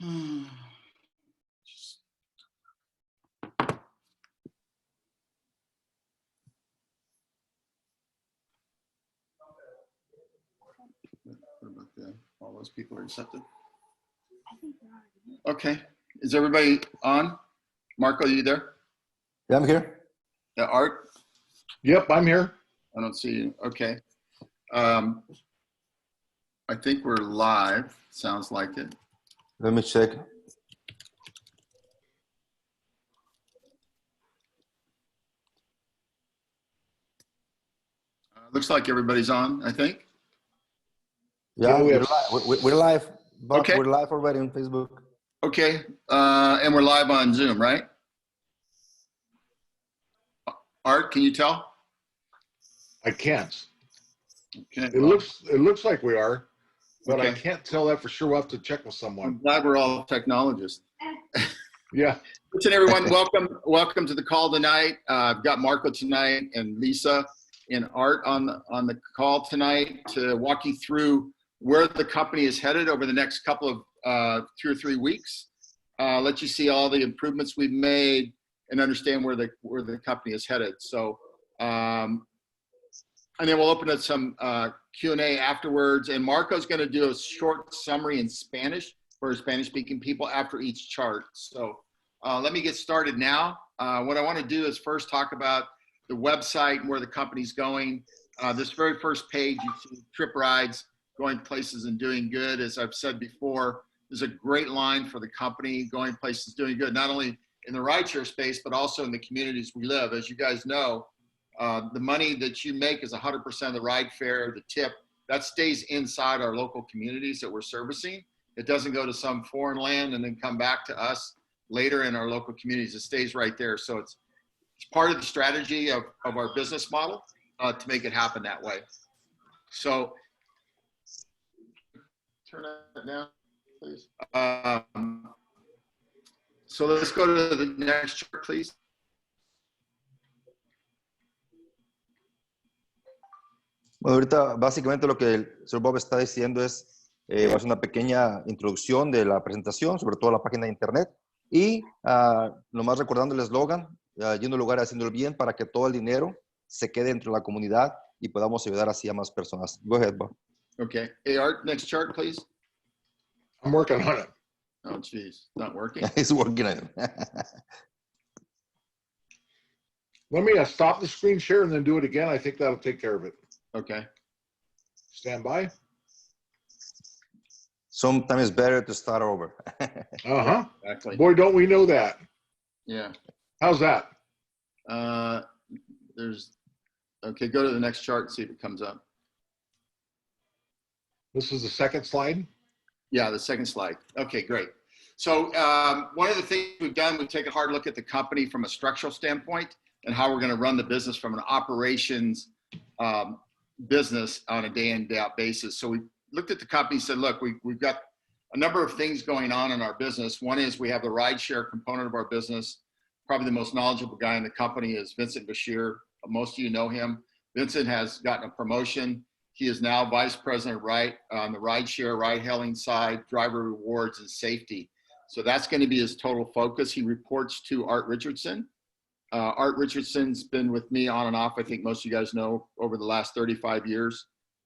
What about that? All those people are accepted? Okay. Is everybody on? Marco, you there? Yeah, I'm here. Yeah, Art? Yep, I'm here. I don't see you. Okay. I think we're live. Sounds like it. Let me check. Looks like everybody's on, I think. Yeah, Yeah, we're live. We're live. Bob, Okay. We're live already on Facebook. Okay. And we're live on Zoom, right? Art, can you tell? I can't. Okay. It looks like we are, but I Okay. can't tell that for sure. We'll have to check with I'm someone. glad we're all technologists. Yeah. Listen, everyone, welcome to the call tonight. I've got Marco tonight and Lisa and Art on the call tonight to walk you through where the company is headed over the next couple of 2 or 3 weeks. Let you see all the improvements we've made and understand where the company is headed. So, and then we'll open up some Q&A afterwards. And Marco's going to do a short summary in Spanish for Spanish-speaking people after each chart. So let me get started now. What I want to do is first talk about the website and where the company's going. This very first page, you see TripRides, going places and doing good. As I've said before, there's a great line for the company, going places, doing good, not only in the rideshare space, but also in the communities we live. As you guys know, the money that you make is 100% of the ride fare, the tip, that stays inside our local communities that we're servicing. It doesn't go to some foreign land and then come back to us later in our local communities. It stays right there. So it's part of the strategy of our business model to make it happen that way. So turn that down, please. So let's go to the next chart, please. Bueno, ahorita básicamente lo que el señor Bob está diciendo es, va a ser una pequeña introducción de la presentación, sobre todo la página de internet, y nomás recordando el eslogan, yendo al lugar haciendo el bien para que todo el dinero se quede dentro de la comunidad y podamos ayudar así a más personas. Go ahead, Bob. Okay. Hey, Art, next chart, please. I'm working on it. Oh, geez, not working. He's working on it. Let me stop the screen share and then do it again. I think that'll take care of it. Okay. Stand by. Sometimes it's better to start over. Uh-huh. Exactly. Boy, don't we know that. Yeah. How's that? Okay, go to the next chart and see if it comes up. This is the second slide. Yeah, the second slide. Okay, great. So one of the things we've done, we've taken a hard look at the company from a structural standpoint and how we're going to run the business from an operations business on a day in, day out basis. So we looked at the company and said, look, we've got a number of things going on in our business. One is we have the rideshare component of our business. Probably the most knowledgeable guy in the company is Vincent Bashir. Most of you know him. Vincent has gotten a promotion. He is now vice president on the rideshare, ride-hailing side, driver rewards, and safety. So that's going to be his total focus. He reports to Art Richardson. Art Richardson's been with me on and off, I think most of you guys know, over the last 35 years.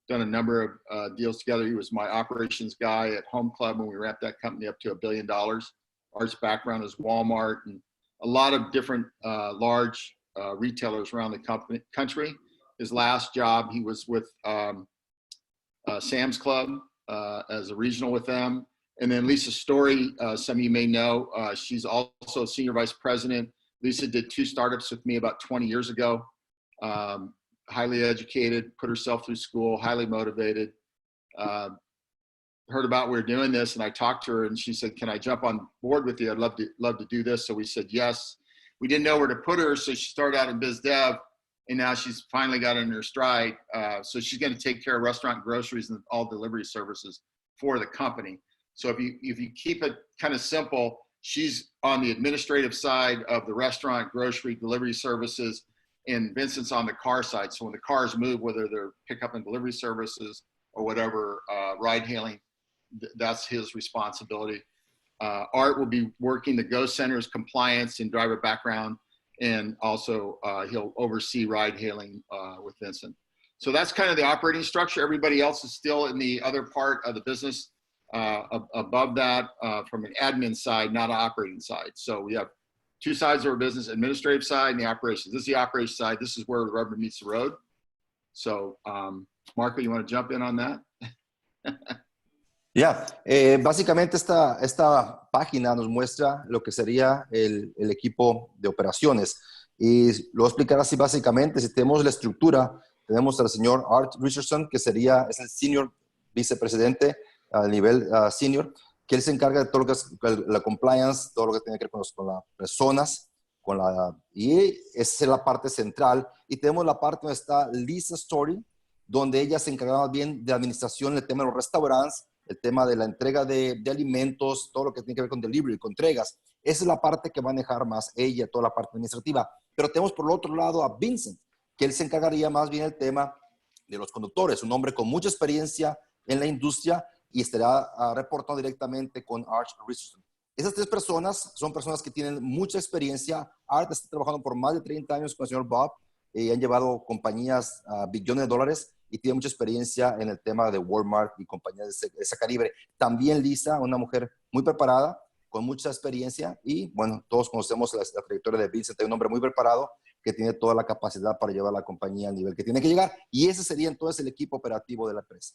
Done a number of deals together. He was my operations guy at Home Club when we ramped that company up to $1 billion. Art's background is Walmart and a lot of different large retailers around the country. His last job, he was with Sam's Club as a regional with them. And then Lisa Story, some of you may know, she's also senior vice president. Lisa did 2 startups with me about 20 years ago. Highly educated, put herself through school, highly motivated. Heard about we were doing this, and I talked to her, and she said, "Can I jump on board with you? I'd love to do this." So we said yes. We didn't know where to put her, so she started out in biz dev, and now she's finally got in her stride. So she's going to take care of restaurant, groceries, and all delivery services for the company. So if you keep it kind of simple, she's on the administrative side of the restaurant, grocery, delivery services, and Vincent's on the car side. So when the cars move, whether they're pickup and delivery services or whatever, ride hailing, that's his responsibility. Art will be working the Go Center's compliance and driver background, and also he'll oversee ride hailing with Vincent. So that's kind of the operating structure. Everybody else is still in the other part of the business above that from an admin side, not an operating side. So we have two sides of our business, administrative side and the operations. This is the operations side. This is where the rubber meets the road. So Marco, you want to jump in on that? Ya, básicamente esta página nos muestra lo que sería el equipo de operaciones. Y lo voy a explicar así básicamente. Si tenemos la estructura, tenemos al señor Art Richardson, que es el senior vicepresidente a nivel senior, que él se encarga de todo lo que es la compliance, todo lo que tiene que ver con las personas, y esa es la parte central. Y tenemos la parte donde está Lisa Story, donde ella se encarga más bien de administración, el tema de los restaurantes, el tema de la entrega de alimentos, todo lo que tiene que ver con delivery, con entregas. Esa es la parte que va a manejar más ella, toda la parte administrativa. Pero tenemos por el otro lado a Vincent, que él se encargaría más bien del tema de los conductores, un hombre con mucha experiencia en la industria y estará reportando directamente con Art Richardson. Esas tres personas son personas que tienen mucha experiencia. Art está trabajando por más de 30 años con el señor Bob y han llevado compañías a billones de dólares y tiene mucha experiencia en el tema de Walmart y compañías de ese calibre. También Lisa, una mujer muy preparada, con mucha experiencia y, bueno, todos conocemos la trayectoria de Vincent, un hombre muy preparado que tiene toda la capacidad para llevar la compañía al nivel que tiene que llegar, y ese sería entonces el equipo operativo de la empresa.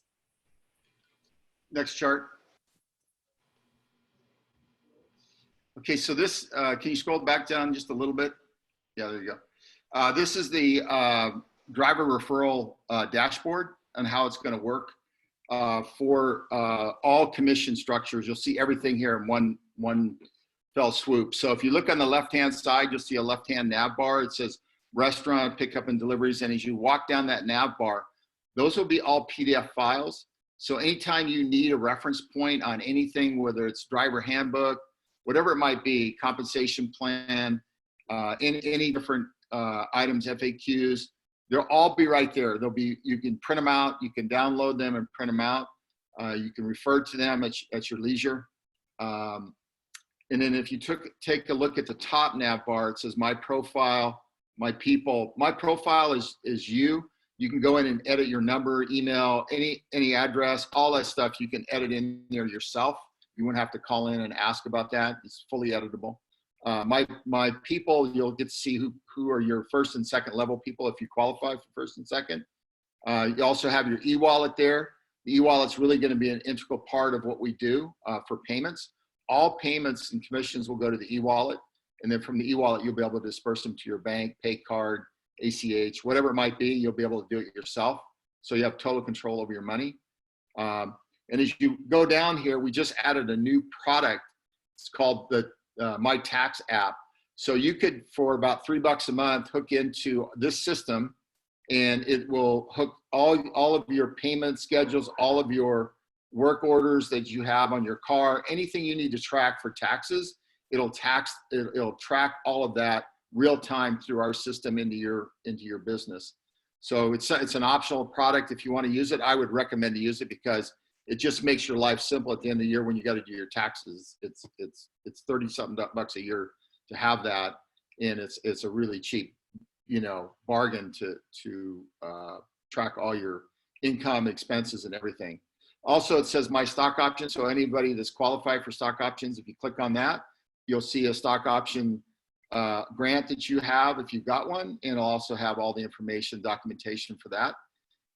Next chart. Okay, so this, can you scroll back down just a little bit? Yeah, there you go. This is the driver referral dashboard and how it's going to work for all commission structures. You'll see everything here in one fell swoop. So if you look on the left-hand side, you'll see a left-hand nav bar. It says restaurant, pickup and deliveries. And as you walk down that nav bar, those will be all PDF files. So anytime you need a reference point on anything, whether it's driver handbook, whatever it might be, compensation plan, any different items, FAQs, they'll all be right there. You can print them out, you can download them and print them out. You can refer to them at your leisure. And then if you take a look at the top nav bar, it says my profile, my people. My profile is you. You can go in and edit your number, email, any address, all that stuff you can edit in there yourself. You wouldn't have to call in and ask about that. It's fully editable. My people, you'll get to see who are your first and second level people if you qualify for first and second. You also have your e-wallet there. The e-wallet's really going to be an integral part of what we do for payments. All payments and commissions will go to the e-wallet, and then from the e-wallet, you'll be able to disperse them to your bank, pay card, ACH, whatever it might be, you'll be able to do it yourself. So you have total control over your money. And as you go down here, we just added a new product. It's called the My Tax app. So you could, for about $3 a month, hook into this system, and it will hook all of your payment schedules, all of your work orders that you have on your car, anything you need to track for taxes. It'll track all of that real time through our system into your business. So it's an optional product. If you want to use it, I would recommend to use it because it just makes your life simple at the end of the year when you got to do your taxes. It's 30-something bucks a year to have that, and it's a really cheap, bargain to track all your income, expenses, and everything. Also, it says my stock options. So anybody that's qualified for stock options, if you click on that, you'll see a stock option grant that you have if you've got one, and it'll also have all the information, documentation for that.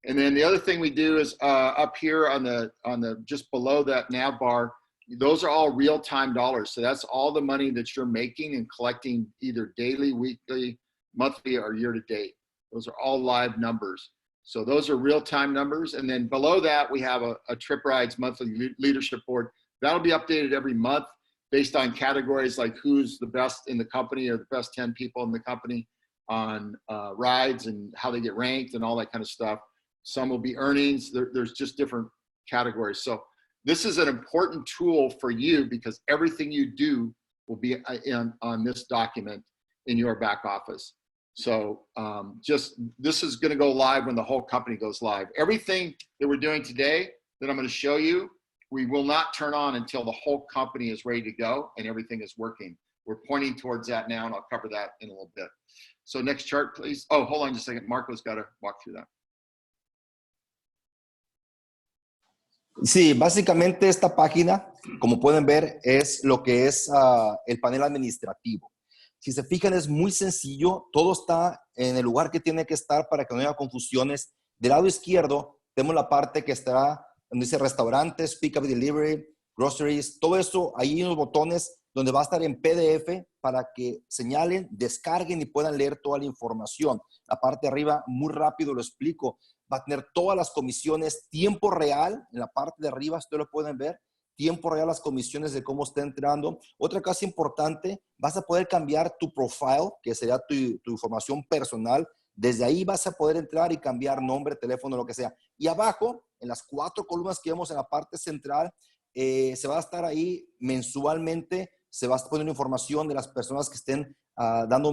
And then the other thing we do is up here on the just below that nav bar, those are all real-time dollars. So that's all the money that you're making and collecting either daily, weekly, monthly, or year-to-date. Those are all live numbers. So those are real-time numbers. And then below that, we have a TripRides monthly leadership board. That'll be updated every month based on categories like who's the best in the company or the best 10 people in the company on rides and how they get ranked and all that kind of stuff. Some will be earnings. There's just different categories. So this is an important tool for you because everything you do will be on this document in your back office. So this is going to go live when the whole company goes live. Everything that we're doing today that I'm going to show you we will not turn on until the whole company is ready to go and everything is working. We're pointing towards that now, and I'll cover that in a little bit. So next chart, please. Oh, hold on just a second. Marco's got to walk through that. Sí, básicamente esta página, como pueden ver, es lo que es el panel administrativo. Si se fijan, es muy sencillo. Todo está en el lugar que tiene que estar para que no haya confusiones. Del lado izquierdo tenemos la parte que estará donde dice restaurantes, pick up delivery, groceries, todo eso, ahí hay unos botones donde va a estar en PDF para que señalen, descarguen y puedan leer toda la información. La parte de arriba, muy rápido lo explico, va a tener todas las comisiones, tiempo real, en la parte de arriba, ustedes lo pueden ver, tiempo real las comisiones de cómo está entrando. Otra cosa importante, vas a poder cambiar tu profile, que sería tu información personal. Desde ahí vas a poder entrar y cambiar nombre, teléfono, lo que sea. Y abajo, en las 4 columnas que vemos en la parte central, se va a estar ahí mensualmente, se va a poner información de las personas que estén dando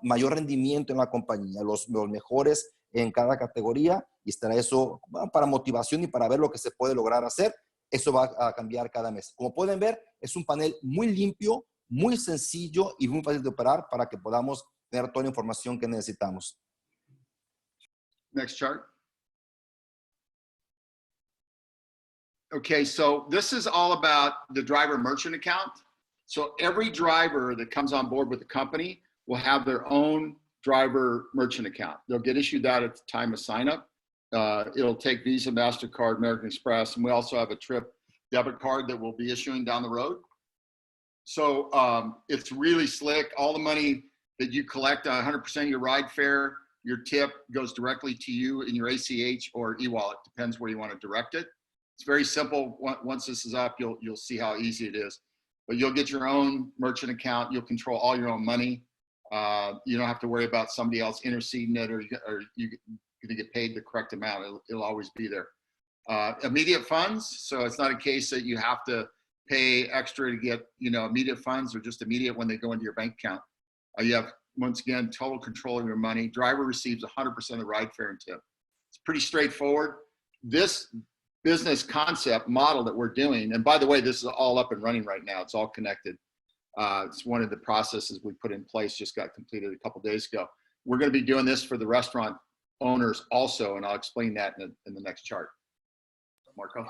mayor rendimiento en la compañía, los mejores en cada categoría, y estará eso para motivación y para ver lo que se puede lograr hacer. Eso va a cambiar cada mes. Como pueden ver, es un panel muy limpio, muy sencillo y muy fácil de operar para que podamos tener toda la información que necesitamos. Next chart. Okay, so this is all about the driver merchant account. So every driver that comes on board with the company will have their own driver merchant account. They'll get issued that at the time of sign up. It'll take Visa, MasterCard, American Express, and we also have a Trip debit card that we'll be issuing down the road. So it's really slick. All the money that you collect, 100% of your ride fare, your tip goes directly to you in your ACH or e-wallet, depends where you want to direct it. It's very simple. Once this is up, you'll see how easy it is. But you'll get your own merchant account. You'll control all your own money. You don't have to worry about somebody else interceding it, or you're going to get paid the correct amount. It'll always be there. Immediate funds. So it's not a case that you have to pay extra to get immediate funds, or just immediate when they go into your bank account. You have, once again, total control of your money. Driver receives 100% of the ride fare and tip. It's pretty straightforward. This business concept model that we're doing, and by the way, this is all up and running right now. It's all connected. It's one of the processes we put in place, just got completed a couple days ago. We're going to be doing this for the restaurant owners also, and I'll explain that in the next chart. Marco.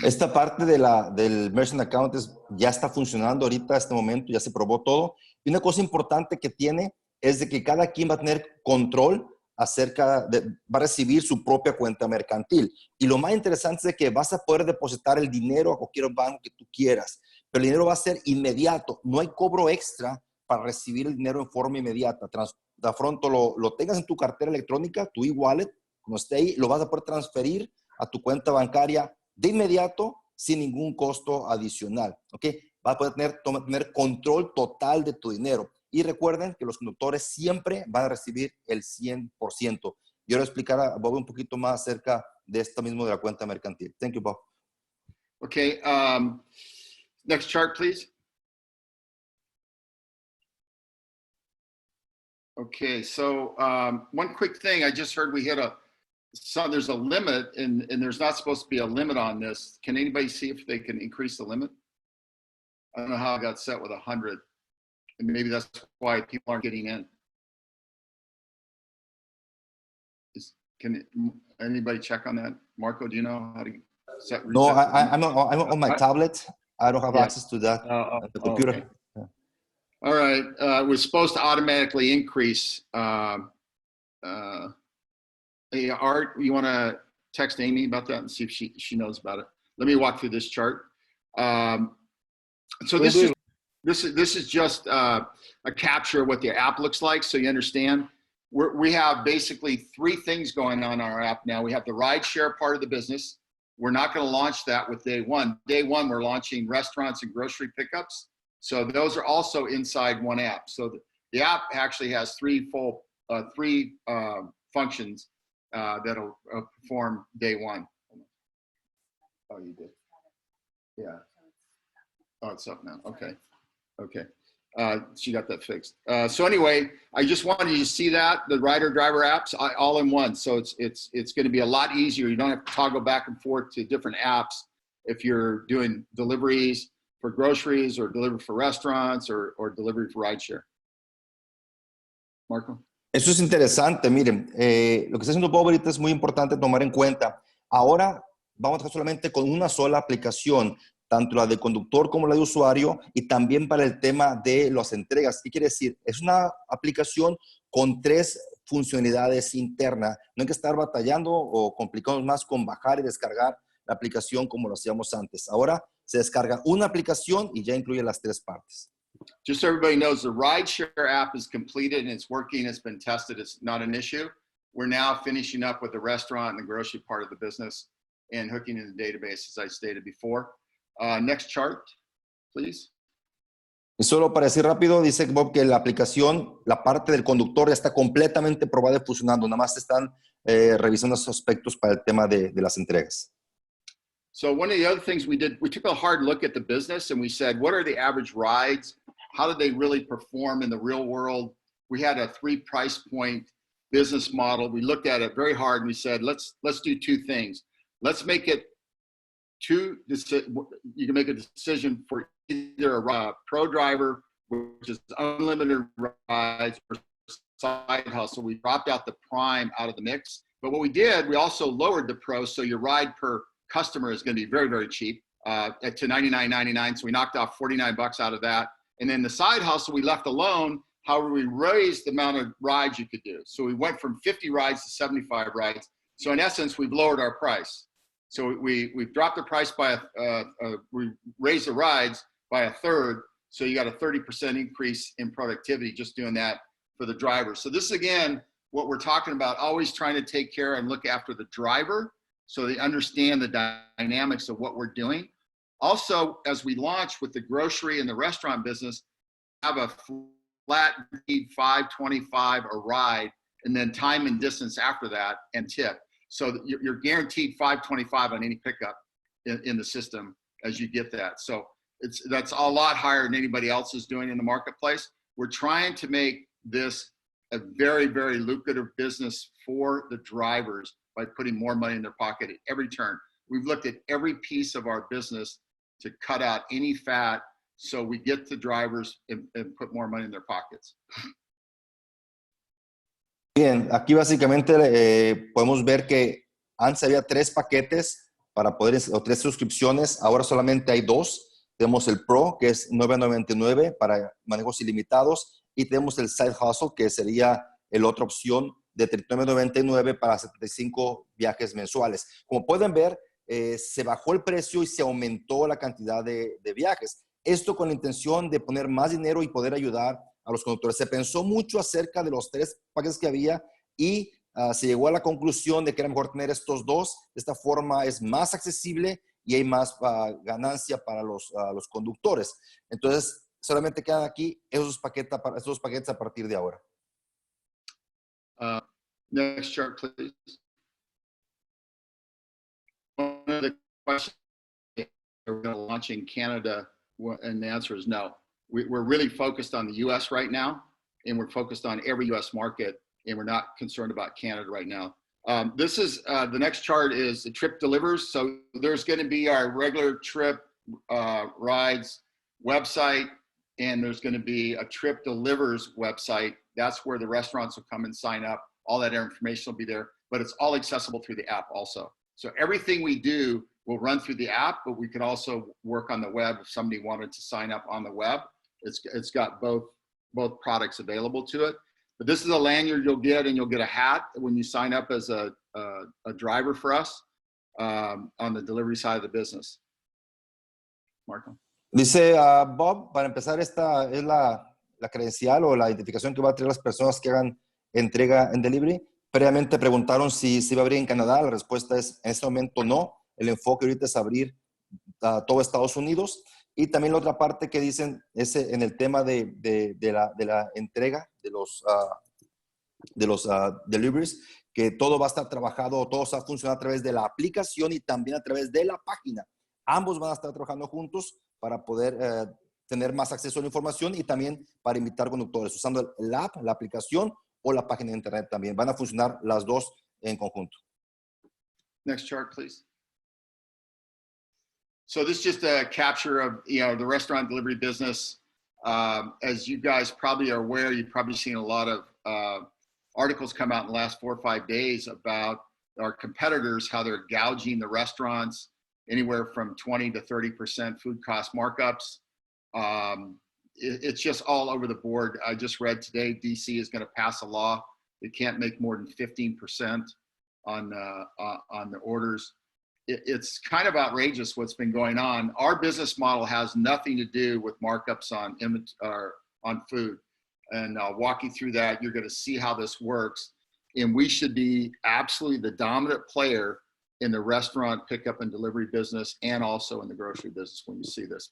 Esta parte del Merchant Account ya está funcionando ahorita, este momento, ya se probó todo. Y una cosa importante que tiene es de que cada quien va a tener control va a recibir su propia cuenta mercantil. Y lo más interesante es de que vas a poder depositar el dinero a cualquier banco que tú quieras, pero el dinero va a ser inmediato. No hay cobro extra para recibir el dinero en forma inmediata. De pronto lo tengas en tu cartera electrónica, tu e-wallet, como esté ahí, lo vas a poder transferir a tu cuenta bancaria de inmediato sin ningún costo adicional. ¿Ok? Vas a poder tener control total de tu dinero. Y recuerden que los conductores siempre van a recibir el 100%. Yo voy a explicar a Bob un poquito más acerca de esto mismo de la cuenta mercantil. Thank you, Bob. Okay, next chart, please. Okay, so one quick thing, I just heard we hit there's a limit, and there's not supposed to be a limit on this. Can anybody see if they can increase the limit? I don't know how I got set with 100. And maybe that's why people aren't getting in. Can anybody check on that? Marco, do you know how to set? No, I'm on my tablet. I don't have access to that. The computer. Okay. Yeah. All right. It was supposed to automatically increase. Hey, Art, you want to text Amy about that and see if she knows about it? Let me walk through this chart. So this is just a capture of what the app looks like, so you understand. We have basically 3 things going on in our app now. We have the ride share part of the business. We're not going to launch that with day one. Day one, we're launching restaurants and grocery pickups. So those are also inside one app. So the app actually has 3 functions that'll perform day one. Oh, you did. Yeah. Oh, it's up now. Okay. Okay. She got that fixed. So anyway, I just wanted you to see that the rider-driver apps all in one. So it's going to be a lot easier. You don't have to toggle back and forth to different apps. if you're doing deliveries for groceries or delivery for restaurants or delivery for rideshare. Marco? Eso es interesante, miren, lo que está haciendo Bob ahorita es muy importante tomar en cuenta. Ahora vamos a trabajar solamente con una sola aplicación, tanto la de conductor como la de usuario, y también para el tema de las entregas. ¿Qué quiere decir? Es una aplicación con 3 funcionalidades internas. No hay que estar batallando o complicándonos más con bajar y descargar la aplicación como lo hacíamos antes. Ahora se descarga una aplicación y ya incluye las 3 partes. Just so everybody knows, the rideshare app is completed and it's working. It's been tested. It's not an issue. We're now finishing up with the restaurant and the grocery part of the business and hooking in the database, as I stated before. Next chart, please. Y solo para decir rápido, dice Bob que la aplicación, la parte del conductor ya está completamente probada y funcionando. Nada más están revisando esos aspectos para el tema de las entregas. So one of the other things we did, we took a hard look at the business and we said, what are the average rides? How did they really perform in the real world? We had a 3 price point business model. We looked at it very hard and we said, let's do 2 things. Let's make it you can make a decision for either a pro driver, which is unlimited rides, or side hustle. We dropped out the prime out of the mix. But what we did, we also lowered the pro, so your ride per customer is going to be very, very cheap to $99.99. So we knocked off $49 out of that. And then the side hustle we left alone. However, we raised the amount of rides you could do. So we went from 50 rides to 75 rides. So in essence, we've lowered our price. So we've dropped the price by we raised the rides by a third. So you got a 30% increase in productivity just doing that for the driver. So this is, again, what we're talking about, always trying to take care and look after the driver so they understand the dynamics of what we're doing. Also, as we launch with the grocery and the restaurant business, have a flat $5.25 a ride, and then time and distance after that and tip. So you're guaranteed $5.25 on any pickup in the system as you get that. So that's a lot higher than anybody else is doing in the marketplace. We're trying to make this a very, very lucrative business for the drivers by putting more money in their pocket at every turn. We've looked at every piece of our business to cut out any fat so we get the drivers and put more money in their pockets. Bien, aquí básicamente podemos ver que antes había 3 paquetes para poder, o 3 suscripciones, ahora solamente hay 2. Tenemos el Pro, que es $9.99 para manejos ilimitados, y tenemos el Side Hustle, que sería la otra opción de $39.99 para 75 viajes mensuales. Como pueden ver, se bajó el precio y se aumentó la cantidad de viajes. Esto con la intención de poner más dinero y poder ayudar a los conductores. Se pensó mucho acerca de los 3 paquetes que había y se llegó a la conclusión de que era mejor tener estos 2. De esta forma es más accesible y hay más ganancia para los conductores. Entonces, solamente quedan aquí esos paquetes a partir de ahora. Next chart, please. One of the questions, are we going to launch in Canada? And the answer is no. We're really focused on the US right now, and we're focused on every US market, and we're not concerned about Canada right now. This is the next chart is the Trip Delivers. So there's going to be our regular Trip Rides website, and there's going to be a Trip Delivers website. That's where the restaurants will come and sign up. All that information will be there, but it's all accessible through the app also. So everything we do will run through the app, but we can also work on the web if somebody wanted to sign up on the web. It's got both products available to it. But this is a lanyard you'll get, and you'll get a hat when you sign up as a driver for us on the delivery side of the business. Marco. Dice Bob, para empezar, esta es la credencial o la identificación que va a tener las personas que hagan entrega en delivery. Previamente preguntaron si se iba a abrir en Canadá. La respuesta es en este momento no. El enfoque ahorita es abrir todo Estados Unidos. Y también la otra parte que dicen es en el tema de la entrega de los deliveries, que todo va a estar trabajado, todo va a funcionar a través de la aplicación y también a través de la página. Ambos van a estar trabajando juntos para poder tener más acceso a la información y también para invitar conductores usando el app, la aplicación o la página de internet también. Van a funcionar las dos en conjunto. Next chart, please. So this is just a capture of, you know, the restaurant delivery business. As you guys probably are aware, you've probably seen a lot of articles come out in the last 4 or 5 days about our competitors, how they're gouging the restaurants anywhere from 20 to 30% food cost markups. It's just all over the board. I just read today, DC is going to pass a law. They can't make more than 15% on the orders. It's kind of outrageous what's been going on. Our business model has nothing to do with markups on food. And I'll walk you through that. You're going to see how this works. And we should be absolutely the dominant player in the restaurant pickup and delivery business and also in the grocery business when you see this.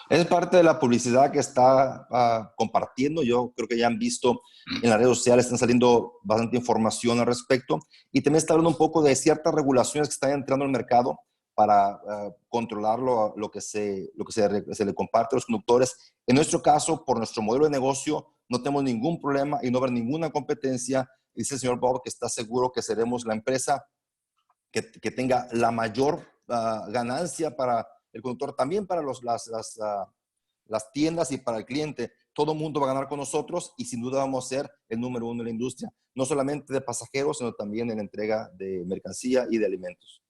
Es parte de la publicidad que está compartiendo. Yo creo que ya han visto en las redes sociales, están saliendo bastante información al respecto. Y también está hablando un poco de ciertas regulaciones que están entrando al mercado para controlar lo que se le comparte a los conductores. En nuestro caso, por nuestro modelo de negocio, no tenemos ningún problema y no habrá ninguna competencia. Dice el señor Bob que está seguro que seremos la empresa que tenga la mayor ganancia para el conductor, también para las tiendas y para el cliente. Todo el mundo va a ganar con nosotros y sin duda vamos a ser el número 1 en la industria, no solamente de pasajeros, sino también en la entrega de mercancía y de alimentos.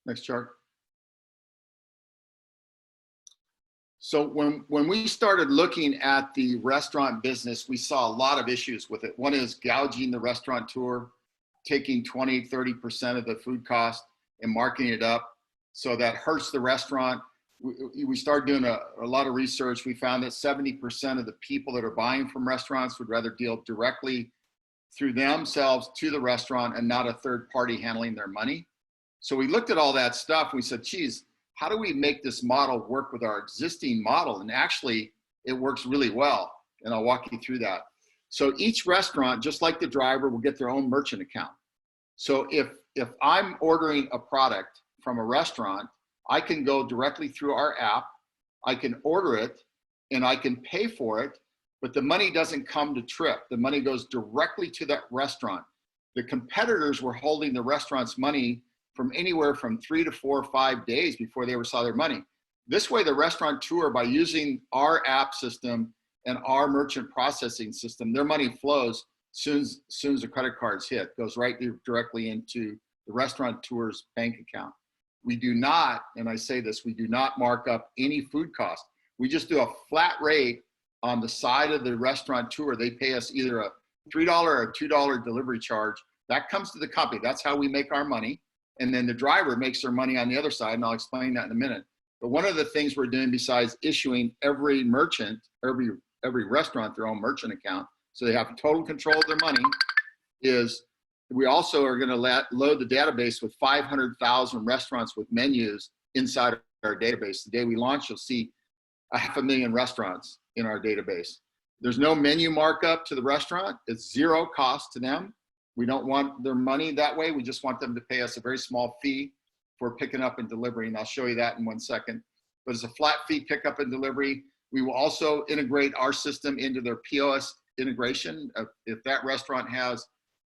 Next chart. So when we started looking at the restaurant business, we saw a lot of issues with it. One is gouging the restaurateur, taking 20, 30% of the food cost and marking it up. So that hurts the restaurant. We started doing a lot of research. We found that 70% of the people that are buying from restaurants would rather deal directly through themselves to the restaurant and not a third party handling their money. So we looked at all that stuff. We said, geez, how do we make this model work with our existing model? And actually, it works really well. And I'll walk you through that. So each restaurant, just like the driver, will get their own merchant account. So if I'm ordering a product from a restaurant, I can go directly through our app, I can order it, and I can pay for it, but the money doesn't come to Trip. The money goes directly to that restaurant. The competitors were holding the restaurant's money from anywhere from 3 to 4 or 5 days before they ever saw their money. This way, the restaurateur, by using our app system and our merchant processing system, their money flows soon as the credit cards hit, goes right directly into the restaurateur's bank account. We do not, and I say this, we do not mark up any food cost. We just do a flat rate on the side of the restaurateur. They pay us either a $3 or a $2 delivery charge. That comes to the company. That's how we make our money. And then the driver makes their money on the other side, and I'll explain that in a minute. But one of the things we're doing besides issuing every merchant, every restaurant their own merchant account, so they have total control of their money, is we also are going to load the database with 500,000 restaurants with menus inside of our database. The day we launch, you'll see 500,000 restaurants in our database. There's no menu markup to the restaurant. It's zero cost to them. We don't want their money that way. We just want them to pay us a very small fee for picking up and delivery. And I'll show you that in 1 second. But it's a flat fee pickup and delivery. We will also integrate our system into their POS integration. If that restaurant has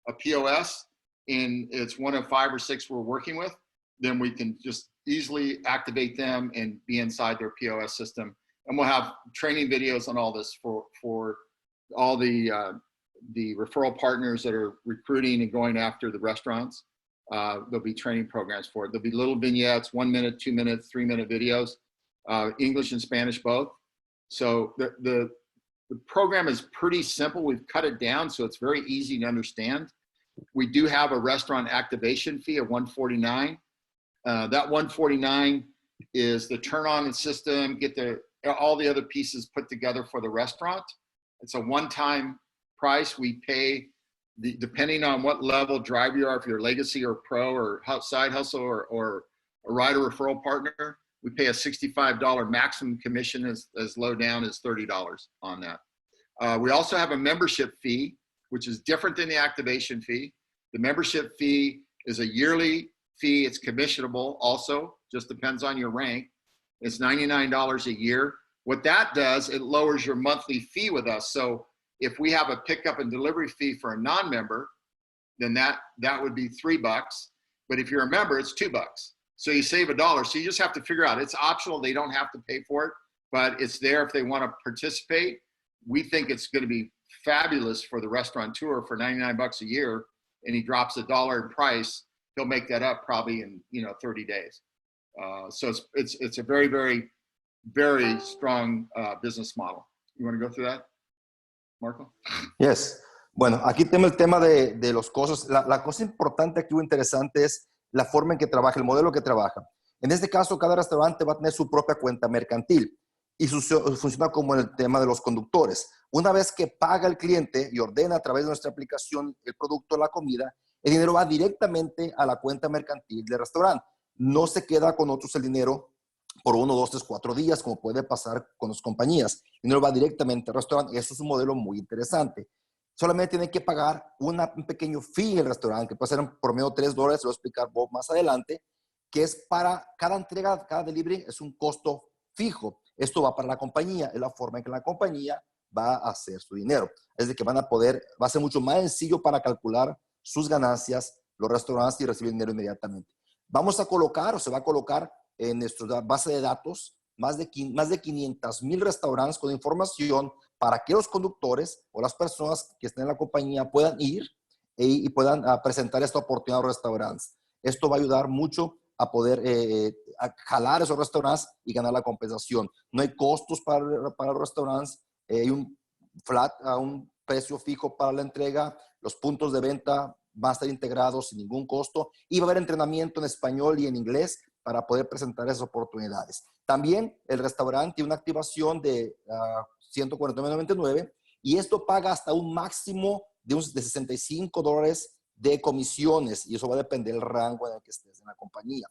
a POS and it's one of 5 or 6 we're working with, then we can just easily activate them and be inside their POS system. And we'll have training videos on all this for all the referral partners that are recruiting and going after the restaurants. There'll be training programs for it. There'll be little vignettes, 1 minute, 2 minutes, 3 minute videos, English and Spanish both. So the program is pretty simple. We've cut it down so it's very easy to understand. We do have a restaurant activation fee of $149. That $149 is the turn on the system, get all the other pieces put together for the restaurant. It's a one-time price. We pay, depending on what level driver you are, if you're legacy or pro or side hustle or a rider referral partner, we pay a $65 maximum commission, as low down as $30 on that. We also have a membership fee, which is different than the activation fee. The membership fee is a yearly fee. It's commissionable also, just depends on your rank. It's $99 a year. What that does, it lowers your monthly fee with us. So if we have a pickup and delivery fee for a non-member, then that would be $3. But if you're a member, it's $2. So you save $1. So you just have to figure out, it's optional. They don't have to pay for it, but it's there if they want to participate. We think it's going to be fabulous for the restaurateur for 99 bucks a year, and he drops $1 in price. He'll make that up probably in 30 days. So it's a very, very, very strong business model. You want to go through that, Marco? Yes. Bueno, aquí tenemos el tema de los costos. La cosa importante aquí o interesante es la forma en que trabaja, el modelo que trabaja. En este caso, cada restaurante va a tener su propia cuenta mercantil y funciona como en el tema de los conductores. Una vez que paga el cliente y ordena a través de nuestra aplicación el producto, la comida, el dinero va directamente a la cuenta mercantil del restaurante. No se queda con nosotros el dinero por 1, 2, 3, 4 días, como puede pasar con las compañías. El dinero va directamente al restaurante. Eso es un modelo muy interesante. Solamente tienen que pagar un pequeño fee en el restaurante, que puede ser por medio de $3, lo voy a explicar Bob más adelante, que es para cada entrega, cada delivery, es un costo fijo. Esto va para la compañía, es la forma en que la compañía va a hacer su dinero. Es de que va a ser mucho más sencillo para calcular sus ganancias, los restaurantes, y recibir dinero inmediatamente. Vamos a colocar, o se va a colocar en nuestra base de datos, más de 500,000 restaurantes con información para que los conductores o las personas que estén en la compañía puedan ir y puedan presentar esta oportunidad a los restaurantes. Esto va a ayudar mucho a poder a jalar esos restaurantes y ganar la compensación. No hay costos para los restaurantes, hay un flat, un precio fijo para la entrega, los puntos de venta van a estar integrados sin ningún costo y va a haber entrenamiento en español y en inglés para poder presentar esas oportunidades. También el restaurante tiene una activación de $149.99 y esto paga hasta un máximo de $65 de comisiones, y eso va a depender del rango en el que estés en la compañía.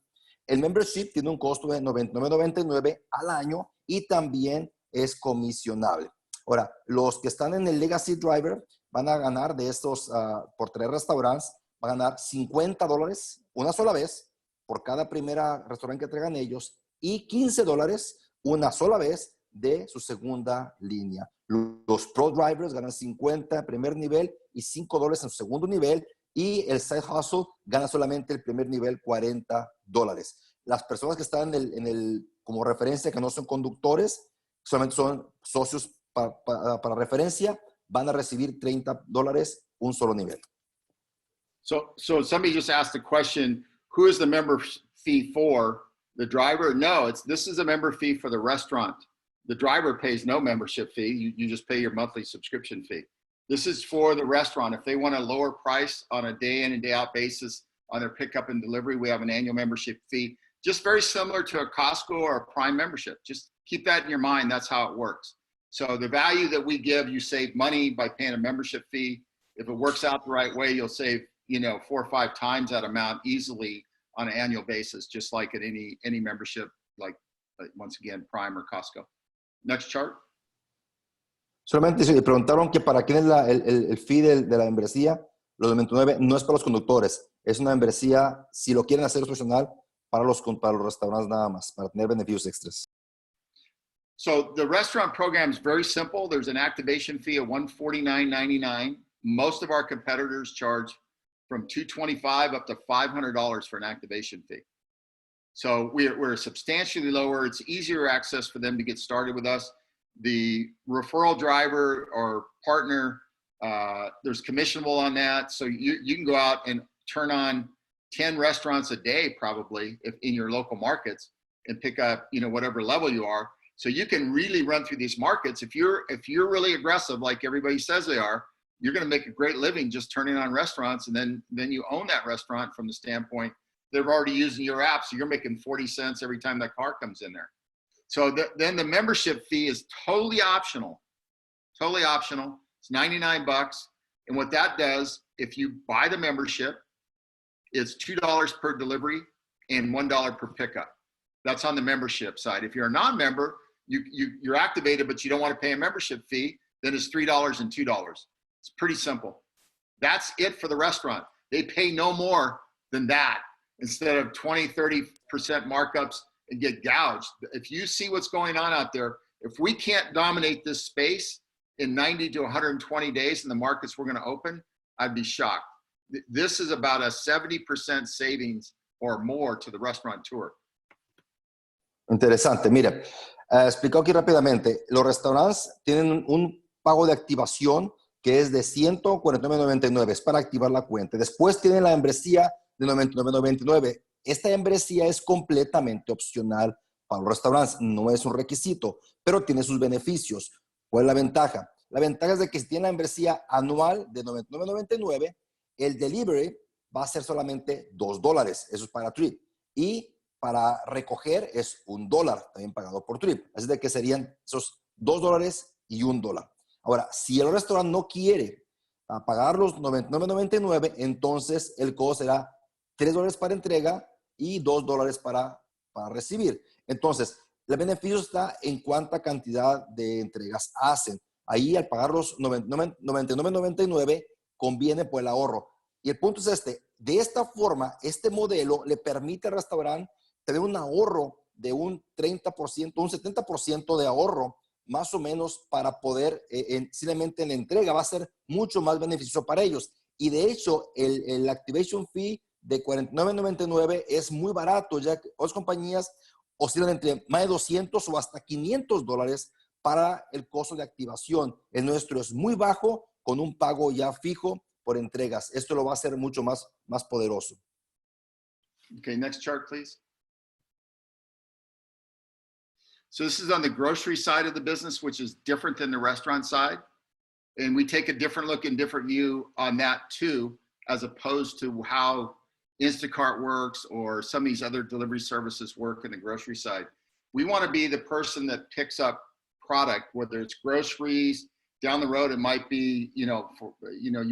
El membership tiene un costo de $99.99 al año y también es comisionable. Ahora, los que están en el Legacy Driver van a ganar de estos, por 3 restaurantes, van a ganar $50 una sola vez por cada primera restaurante que traigan ellos y $15 una sola vez de su segunda línea. Los Pro Drivers ganan 50 en primer nivel y $5 en su segundo nivel, y el Side Hustle gana solamente el primer nivel, $40. Las personas que están como referencia, que no son conductores, solamente son socios para referencia, van a recibir $30 un solo nivel. So somebody just asked the question, who is the member fee for? The driver? No, this is a member fee for the restaurant. The driver pays no membership fee. You just pay your monthly subscription fee. This is for the restaurant. If they want a lower price on a day in and day out basis on their pickup and delivery, we have an annual membership fee, just very similar to a Costco or a Prime membership. Just keep that in your mind. That's how it works. So the value that we give, you save money by paying a membership fee. If it works out the right way, you'll save 4 or 5 times that amount easily on an annual basis, just like at any membership, like once again, Prime or Costco. Next chart. Solamente se preguntaron que para quién es el fee de la membresía. Los 29 no es para los conductores, es una membresía, si lo quieren hacer profesional, para los restaurantes nada más, para tener beneficios extras. So the restaurant program is very simple. There's an activation fee of $149.99. Most of our competitors charge from $225 up to $500 for an activation fee. So we're substantially lower. It's easier access for them to get started with us. The referral driver or partner, there's commissionable on that. So you can go out and turn on 10 restaurants a day, probably, if in your local markets, and pick up, whatever level you are. So you can really run through these markets. If you're really aggressive, like everybody says they are, you're going to make a great living just turning on restaurants, and then you own that restaurant from the standpoint they're already using your app, so you're making 40 cents every time that car comes in there. So then the membership fee is totally optional. Totally optional. It's 99 bucks. And what that does, if you buy the membership, it's $2 per delivery and $1 per pickup. That's on the membership side. If you're a non-member, you're activated, but you don't want to pay a membership fee, then it's $3 and $2. It's pretty simple. That's it for the restaurant. They pay no more than that instead of 20, 30% markups and get gouged. If you see what's going on out there, if we can't dominate this space in 90 to 120 days in the markets we're going to open, I'd be shocked. This is about a 70% savings or more to the restaurateur. Interesante. Mire, explicado aquí rápidamente. Los restaurantes tienen un pago de activación que es de $149.99. Es para activar la cuenta. Después tienen la membresía de $99.99. Esta membresía es completamente opcional para los restaurantes. No es un requisito, pero tiene sus beneficios. ¿Cuál es la ventaja? La ventaja es de que si tiene la membresía anual de $99.99, el delivery va a ser solamente $2. Eso es para Trip. Y para recoger es $1, también pagado por Trip. Así de que serían esos $2 y $1. Ahora, si el restaurante no quiere pagar los $99.99, entonces el costo será $3 para entrega y $2 para recibir. Entonces, el beneficio está en cuánta cantidad de entregas hacen. Ahí, al pagar los $99.99, conviene por el ahorro. Y el punto es este. De esta forma, este modelo le permite al restaurante tener un ahorro de un 30%, un 70% de ahorro, más o menos, para poder, simplemente en la entrega, va a ser mucho más beneficioso para ellos. Y de hecho, el activation fee de $49.99 es muy barato, ya que otras compañías oscilan entre más de $200 o hasta $500 para el costo de activación. El nuestro es muy bajo, con un pago ya fijo por entregas. Esto lo va a hacer mucho más poderoso. Okay, next chart, please. So this is on the grocery side of the business, which is different than the restaurant side. And we take a different look and different view on that too, as opposed to how Instacart works or some of these other delivery services work in the grocery side. We want to be the person that picks up product, whether it's groceries. Down the road, it might be, you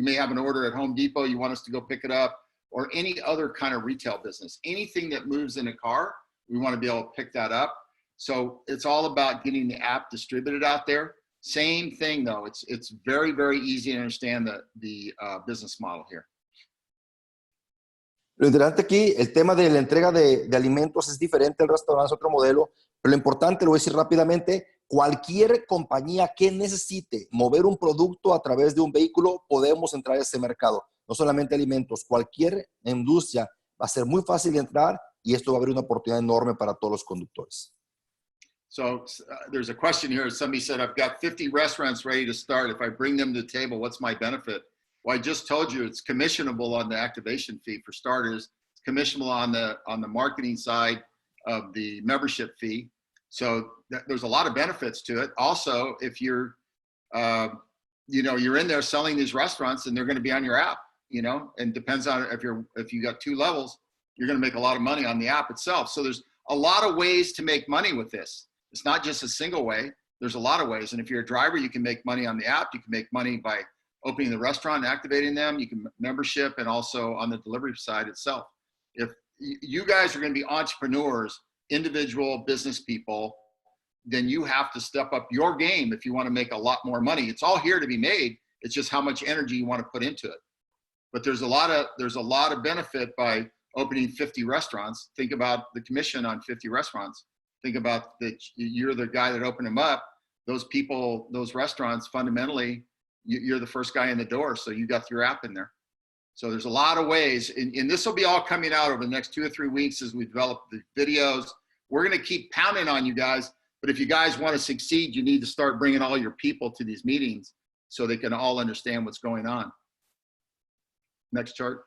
may have an order at Home Depot, you want us to go pick it up, or any other kind of retail business. Anything that moves in a car, we want to be able to pick that up. So it's all about getting the app distributed out there. Same thing though, it's very, very easy to understand the business model here. Lo interesante aquí, el tema de la entrega de alimentos es diferente al restaurante, es otro modelo, pero lo importante, lo voy a decir rápidamente, cualquier compañía que necesite mover un producto a través de un vehículo, podemos entrar a ese mercado. No solamente alimentos, cualquier industria va a ser muy fácil de entrar y esto va a abrir una oportunidad enorme para todos los conductores. So there's a question here. Somebody said, I've got 50 restaurants ready to start. If I bring them to the table, what's my benefit? Well, I just told you it's commissionable on the activation fee for starters. It's commissionable on the marketing side of the membership fee. So there's a lot of benefits to it. Also, if you're, you're in there selling these restaurants and they're going to be on your app, and depends on if you got 2 levels, you're going to make a lot of money on the app itself. So there's a lot of ways to make money with this. It's not just a single way. There's a lot of ways. And if you're a driver, you can make money on the app. You can make money by opening the restaurant and activating them. You can membership, and also on the delivery side itself. If you guys are going to be entrepreneurs, individual business people, then you have to step up your game if you want to make a lot more money. It's all here to be made. It's just how much energy you want to put into it. But there's a lot of benefit by opening 50 restaurants. Think about the commission on 50 restaurants. Think about that you're the guy that opened them up. Those people, those restaurants, fundamentally, you're the first guy in the door, so you got your app in there. So there's a lot of ways, and this will be all coming out over the next 2 or 3 weeks as we develop the videos. We're going to keep pounding on you guys, but if you guys want to succeed, you need to start bringing all your people to these meetings so they can all understand what's going on. Next chart.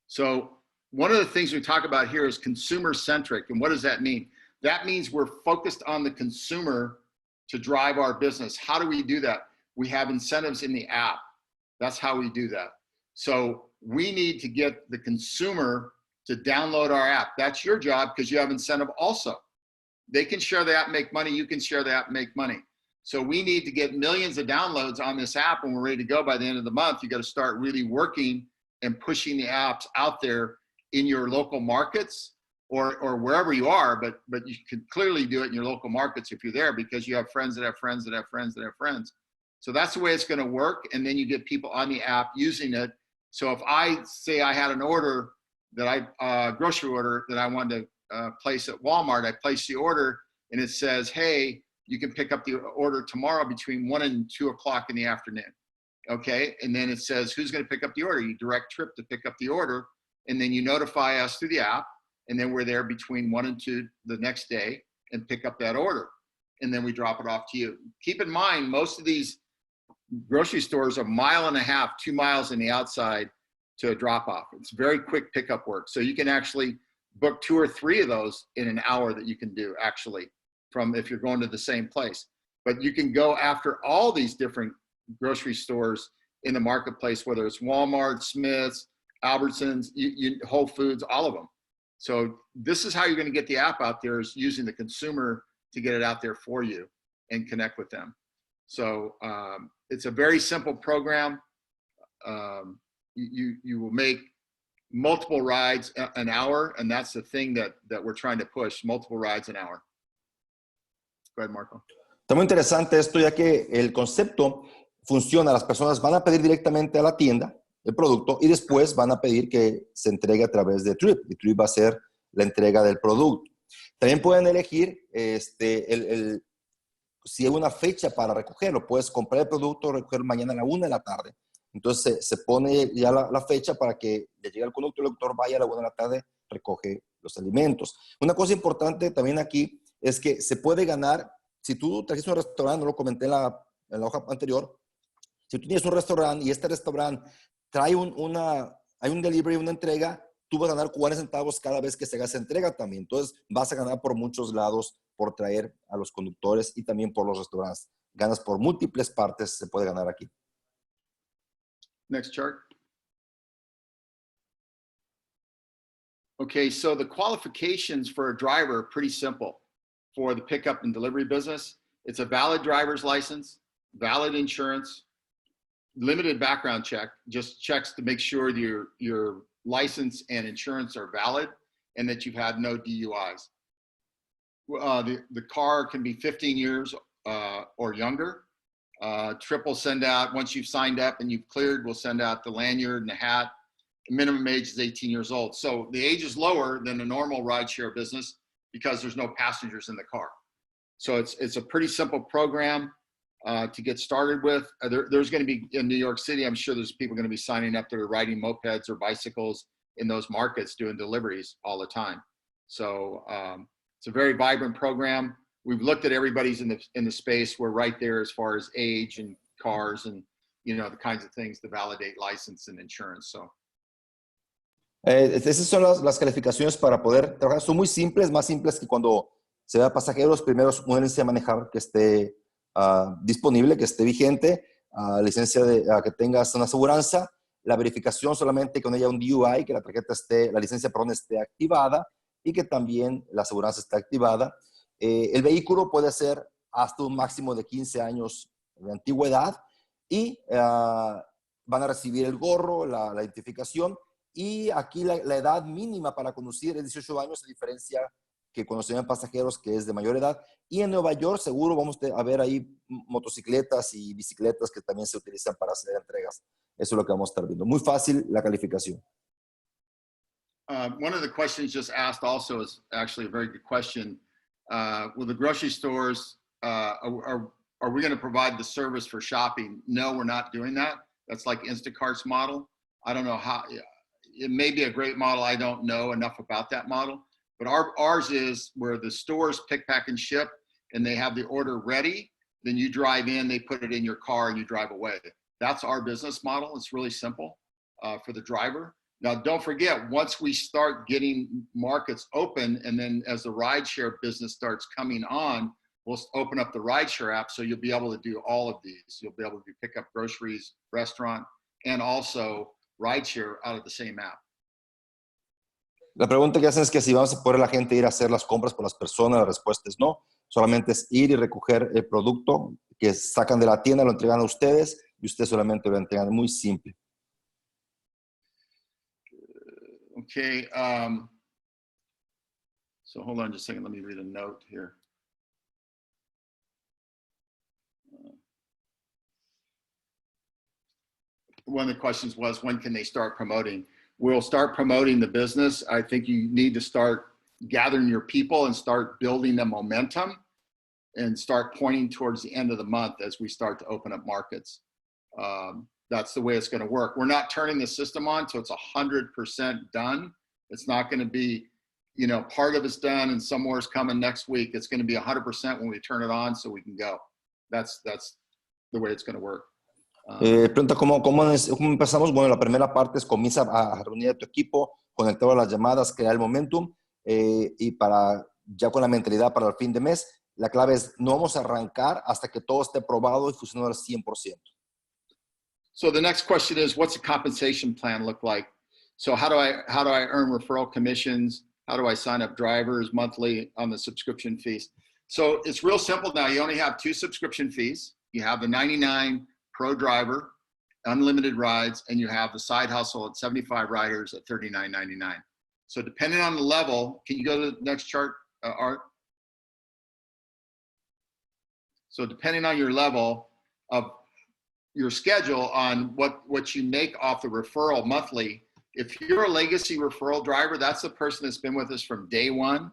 So one of the things we talk about here is consumer centric. And what does that mean? That means we're focused on the consumer to drive our business. How do we do that? We have incentives in the app. That's how we do that. So we need to get the consumer to download our app. That's your job because you have incentive also. They can share the app, make money. You can share the app, make money. So we need to get millions of downloads on this app when we're ready to go by the end of the month. You got to start really working and pushing the apps out there in your local markets or wherever you are, but you can clearly do it in your local markets if you're there because you have friends that have friends that have friends that have friends. So that's the way it's going to work. And then you get people on the app using it. So if I say I had an order that grocery order that I wanted to place at Walmart, I place the order and it says, hey, you can pick up the order tomorrow between 1 and 2 o'clock in the afternoon. Okay. And then it says, who's going to pick up the order? You direct Trip to pick up the order. and then you notify us through the app, and then we're there between 1 and 2 the next day and pick up that order, and then we drop it off to you. Keep in mind, most of these grocery stores are 1.5 miles, 2 miles in the outside to a drop off. It's very quick pickup work. So you can actually book 2 or 3 of those in an hour that you can do actually from if you're going to the same place. But you can go after all these different grocery stores in the marketplace, whether it's Walmart, Smith's, Albertsons, Whole Foods, all of them. So this is how you're going to get the app out there, is using the consumer to get it out there for you and connect with them. So it's a very simple program. You will make multiple rides an hour, and that's the thing that we're trying to push, multiple rides an hour. Go ahead, Marco. Está muy interesante esto, ya que el concepto funciona. Las personas van a pedir directamente a la tienda el producto y después van a pedir que se entregue a través de Trip. Y Trip va a ser la entrega del producto. También pueden elegir si hay una fecha para recogerlo. Puedes comprar el producto, recoger mañana a la 1 de la tarde. Entonces se pone ya la fecha para que le llegue al conductor, el doctor vaya a la 1 de la tarde, recoge los alimentos. Una cosa importante también aquí es que se puede ganar, si tú trajiste un restaurante, no lo comenté en la hoja anterior, si tú tienes un restaurante y este restaurante trae hay un delivery, una entrega, tú vas a ganar 40 centavos cada vez que se haga esa entrega también. Entonces vas a ganar por muchos lados por traer a los conductores y también por los restaurantes. Ganas por múltiples partes, se puede ganar aquí. Next chart. Okay, so the qualifications for a driver are pretty simple for the pickup and delivery business. It's a valid driver's license, valid insurance, limited background check, just checks to make sure your license and insurance are valid and that you've had no DUIs. The car can be 15 years or younger. Trip will send out, once you've signed up and you've cleared, we'll send out the lanyard and the hat. The minimum age is 18 years old. So the age is lower than a normal rideshare business because there's no passengers in the car. So it's a pretty simple program to get started with. There's going to be, in New York City, I'm sure there's people going to be signing up that are riding mopeds or bicycles in those markets doing deliveries all the time. So it's a very vibrant program. We've looked at everybody's in the space. We're right there as far as age and cars and, you know, the kinds of things to validate license and insurance. So. Esas son las calificaciones para poder trabajar. Son muy simples, más simples que cuando se da pasajeros. Primero, una licencia de manejar que esté disponible, que esté vigente, licencia que tengas una aseguranza, la verificación solamente que no haya un DUI, que la licencia esté activada y que también la aseguranza esté activada. El vehículo puede ser hasta un máximo de 15 años de antigüedad y van a recibir el gorro, la identificación. Y aquí la edad mínima para conducir es 18 años, a diferencia que cuando se ven pasajeros que es de mayor edad. Y en Nueva York seguro vamos a ver ahí motocicletas y bicicletas que también se utilizan para hacer entregas. Eso es lo que vamos a estar viendo. Muy fácil la calificación. One of the questions just asked also is actually a very good question. Will the grocery stores, are we going to provide the service for shopping? No, we're not doing that. That's like Instacart's model. I don't know how, it may be a great model. I don't know enough about that model, but ours is where the stores pick, pack, and ship, and they have the order ready. Then you drive in, they put it in your car, and you drive away. That's our business model. It's really simple for the driver. Now, don't forget, once we start getting markets open, and then as the rideshare business starts coming on, we'll open up the rideshare app, so you'll be able to do all of these. You'll be able to pick up groceries, restaurant, and also rideshare out of the same app. La pregunta que hacen es que si vamos a poder la gente ir a hacer las compras por las personas. La respuesta es no. Solamente es ir y recoger el producto que sacan de la tienda, lo entregan a ustedes y ustedes solamente lo entregan. Muy simple. Okay. So hold on just a second. Let me read a note here. One of the questions was, when can they start promoting? We'll start promoting the business. I think you need to start gathering your people and start building the momentum and start pointing towards the end of the month as we start to open up markets. that's the way it's going to work. We're not turning the system on till it's 100% done. It's not going to be, you know, part of it's done and some more is coming next week. It's going to be 100% when we turn it on so we can go. That's the way it's going to work. Pregunta ¿cómo empezamos? Bueno, la primera parte es comienza a reunir a tu equipo, conectar a las llamadas, crear el momentum y para ya con la mentalidad para el fin de mes, la clave es no vamos a arrancar hasta que todo esté probado y funcionando al 100%. So the next question is, what's the compensation plan look like? So how do I earn referral commissions? How do I sign up drivers monthly on the subscription fees? So it's real simple now. You only have 2 subscription fees. You have the 99 Pro Driver, unlimited rides, and you have the side hustle at 75 riders at $39.99. So depending on the level, can you go to the next chart, Art? So depending on your level of your schedule on what you make off the referral monthly, if you're a legacy referral driver, that's the person that's been with us from day 1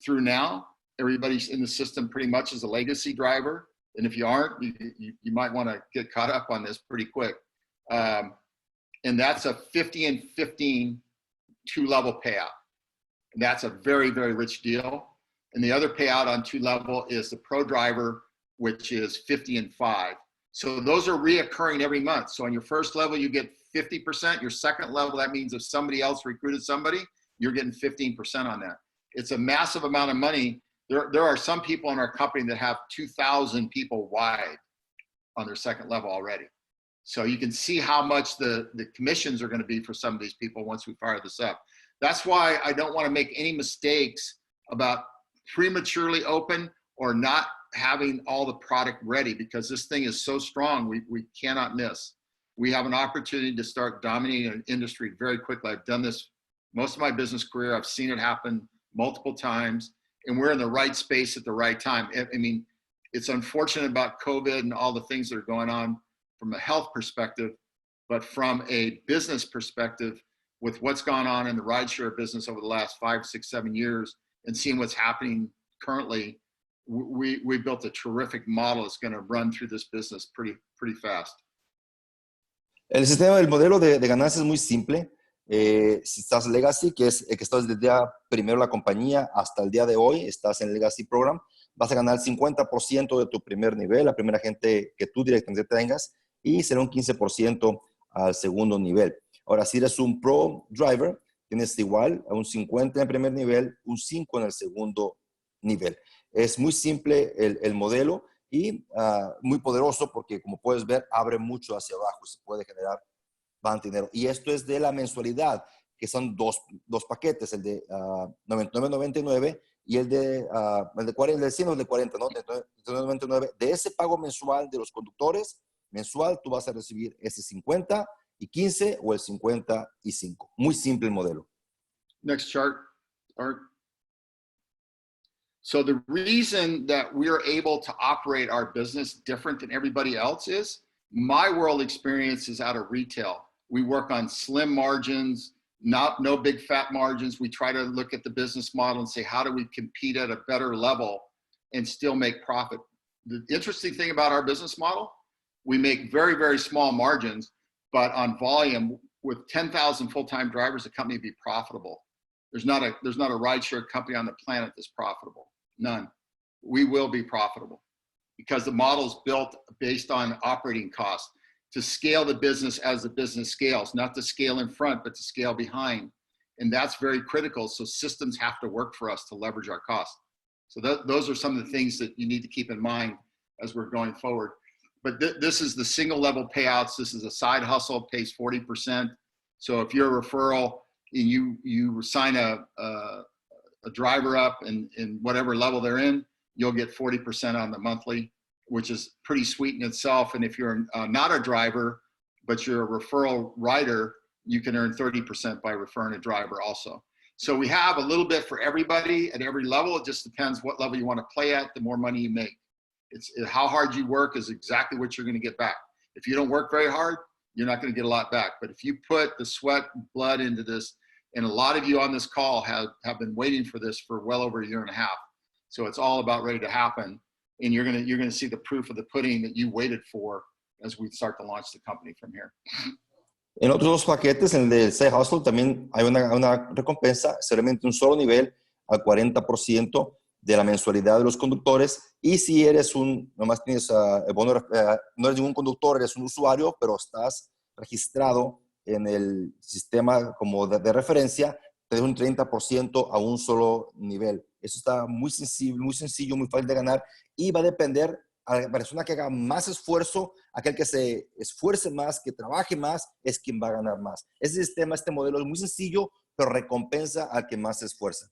through now. Everybody's in the system pretty much as a legacy driver. And if you aren't, you might want to get caught up on this pretty quick. And that's a 50 and 15 2-level payout. And that's a very, very rich deal. And the other payout on 2-level is the Pro Driver, which is 50 and 5. So those are reoccurring every month. So on your first level, you get 50%. Your second level, that means if somebody else recruited somebody, you're getting 15% on that. It's a massive amount of money. There are some people in our company that have 2,000 people wide on their second level already. So you can see how much the commissions are going to be for some of these people once we fire this up. That's why I don't want to make any mistakes about prematurely open or not having all the product ready, because this thing is so strong, we cannot miss. We have an opportunity to start dominating an industry very quickly. I've done this most of my business career. I've seen it happen multiple times, and we're in the right space at the right time. I mean, it's unfortunate about COVID and all the things that are going on from a health perspective, but from a business perspective, with what's gone on in the rideshare business over the last 5, 6, 7 years and seeing what's happening currently, we built a terrific model that's going to run through this business pretty fast. El sistema del modelo de ganancia es muy simple. Si estás Legacy, que es que estás desde el día primero la compañía hasta el día de hoy, estás en Legacy Program, vas a ganar el 50% de tu primer nivel, la primera gente que tú directamente tengas, y será un 15% al segundo nivel. Ahora, si eres un Pro Driver, tienes igual a un 50 en el primer nivel, un 5 en el segundo nivel. Es muy simple el modelo y muy poderoso porque, como puedes ver, abre mucho hacia abajo y se puede generar bastante dinero. Y esto es de la mensualidad, que son dos paquetes, el de $99.99 y el de 40, el de 100 o el de 40, ¿no? De $99.99. De ese pago mensual de los conductores, mensual, tú vas a recibir ese 50 y 15 o el 55. Muy simple el modelo. Next chart, Art. So the reason that we're able to operate our business different than everybody else is my world experience is out of retail. We work on slim margins, no big fat margins. We try to look at the business model and say, how do we compete at a better level and still make profit? The interesting thing about our business model, we make very, very small margins, but on volume with 10,000 full-time drivers, the company would be profitable. There's not a rideshare company on the planet that's profitable. None. We will be profitable because the model is built based on operating costs to scale the business as the business scales, not to scale in front, but to scale behind. And that's very critical. So systems have to work for us to leverage our costs. So those are some of the things that you need to keep in mind as we're going forward. But this is the single level payouts. This is a side hustle, pays 40%. So if you're a referral and you sign a driver up in whatever level they're in, you'll get 40% on the monthly, which is pretty sweet in itself. And if you're not a driver, but you're a referral rider, you can earn 30% by referring a driver also. So we have a little bit for everybody at every level. It just depends what level you want to play at, the more money you make. It's how hard you work is exactly what you're going to get back. If you don't work very hard, you're not going to get a lot back. But if you put the sweat and blood into this, and a lot of you on this call have been waiting for this for well over a year and a half. So it's all about ready to happen. And you're going to see the proof of the pudding that you waited for as we start to launch the company from here. En otros dos paquetes, en el de Side Hustle, también hay una recompensa, solamente un solo nivel, al 40% de la mensualidad de los conductores. Y si eres nomás tienes el bono, no eres ningún conductor, eres un usuario, pero estás registrado en el sistema como de referencia, te da un 30% a un solo nivel. Eso está muy sencillo, muy fácil de ganar y va a depender a la persona que haga más esfuerzo, aquel que se esfuerce más, que trabaje más, es quien va a ganar más. Este sistema, este modelo es muy sencillo, pero recompensa al que más se esfuerza.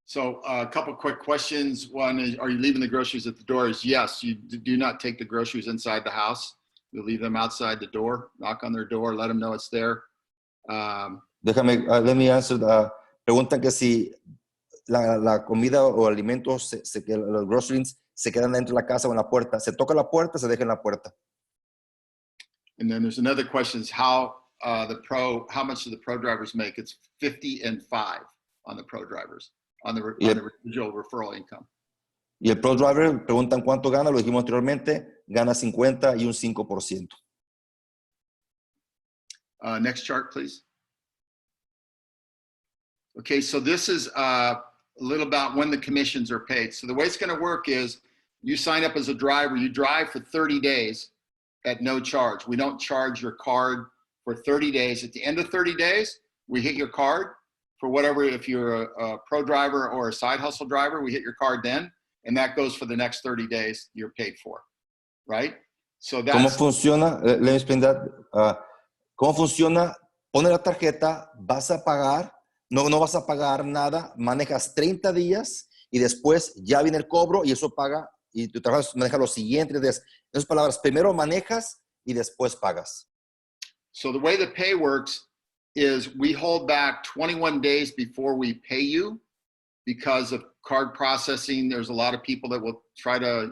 So a couple quick questions. One is, are you leaving the groceries at the door? Is yes, you do not take the groceries inside the house. You leave them outside the door, knock on their door, let them know it's there. Let me answer. Preguntan que si la comida o alimentos, que los groceries se quedan dentro de la casa o en la puerta. Se toca la puerta, se deja en la puerta. And then there's another question is how much do the pro drivers make? It's 50 and 5 on the pro drivers, on the residual referral income. Y el pro driver preguntan cuánto gana, lo dijimos anteriormente, gana 50 y un 5%. Next chart, please. Okay, so this is a little about when the commissions are paid. So the way it's going to work is you sign up as a driver, you drive for 30 days at no charge. We don't charge your card for 30 days. At the end of 30 days, we hit your card for whatever, if you're a pro driver or a side hustle driver, we hit your card then, and that goes for the next 30 days you're paid for, right? So that's... ¿Cómo funciona? Let me explain that. ¿Cómo funciona? Pone la tarjeta, vas a pagar, no vas a pagar nada, manejas 30 días y después ya viene el cobro y eso paga y tu trabajo maneja los siguientes días. En otras palabras, primero manejas y después pagas. So the way the pay works is we hold back 21 days before we pay you because of card processing. There's a lot of people that will try to,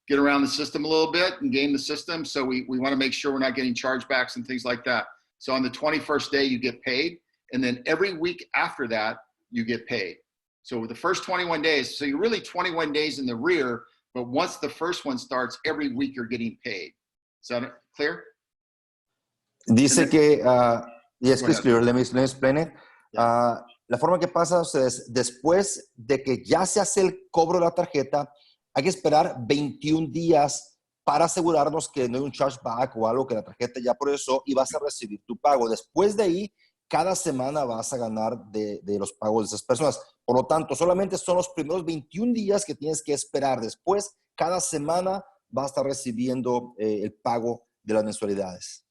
get around the system a little bit and game the system. So we want to make sure we're not getting chargebacks and things like that. So on the 21st day, you get paid. And then every week after that, you get paid. So the first 21 days, so you're really 21 days in the rear, but once the first one starts, every week you're getting paid. Is that clear? Dice que, yes, it's clear, let me explain it. La forma que pasa es después de que ya se hace el cobro de la tarjeta, hay que esperar 21 días para asegurarnos que no hay un chargeback o algo que la tarjeta ya procesó y vas a recibir tu pago. Después de ahí, cada semana vas a ganar de los pagos de esas personas. Por lo tanto, solamente son los primeros 21 días que tienes que esperar. Después, cada semana vas a estar recibiendo el pago de las mensualidades.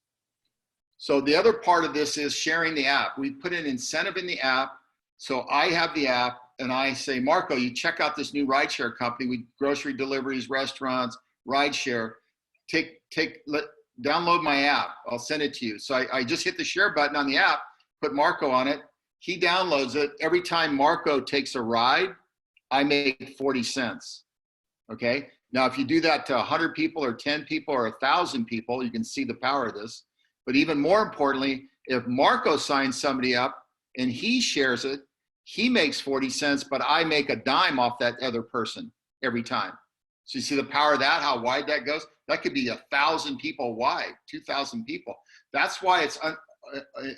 So the other part of this is sharing the app. We put an incentive in the app. So I have the app and I say, Marco, you check out this new rideshare company. We grocery deliveries, restaurants, rideshare. Download my app. I'll send it to you. So I just hit the share button on the app, put Marco on it. He downloads it. Every time Marco takes a ride, I make 40 cents. Okay. Now, if you do that to 100 people or 10 people or 1,000 people, you can see the power of this. But even more importantly, if Marco signs somebody up and he shares it, he makes 40 cents, but I make a dime off that other person every time. So you see the power of that, how wide that goes? That could be 1,000 people wide, 2,000 people. That's why it's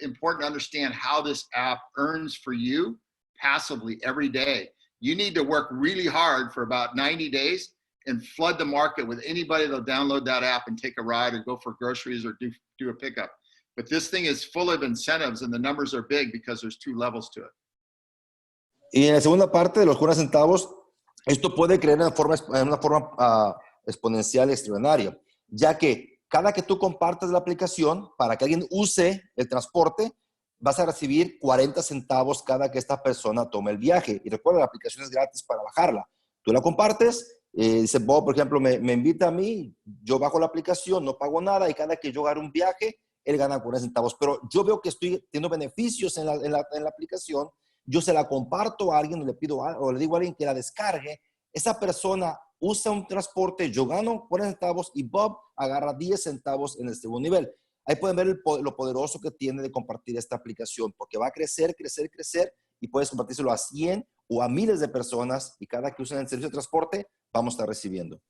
important to understand how this app earns for you passively every day. You need to work really hard for about 90 days and flood the market with anybody that'll download that app and take a ride or go for groceries or do a pickup. But this thing is full of incentives and the numbers are big because there's 2 levels to it. Y en la segunda parte de los 40 centavos, esto puede crecer en una forma exponencial extraordinaria, ya que cada que tú compartes la aplicación para que alguien use el transporte, vas a recibir 40 centavos cada que esta persona tome el viaje. Y recuerda, la aplicación es gratis para bajarla. Tú la compartes, dice Bob, por ejemplo, me invita a mí, yo bajo la aplicación, no pago nada y cada que yo agarro un viaje, él gana 40 centavos. Pero yo veo que estoy teniendo beneficios en la aplicación, yo se la comparto a alguien, le pido o le digo a alguien que la descargue, esa persona usa un transporte, yo gano 40 centavos y Bob agarra 10 centavos en el segundo nivel. Ahí pueden ver lo poderoso que tiene de compartir esta aplicación, porque va a crecer y puedes compartírselo a 100 o a miles de personas y cada que usen el servicio de transporte, vamos a estar recibiendo.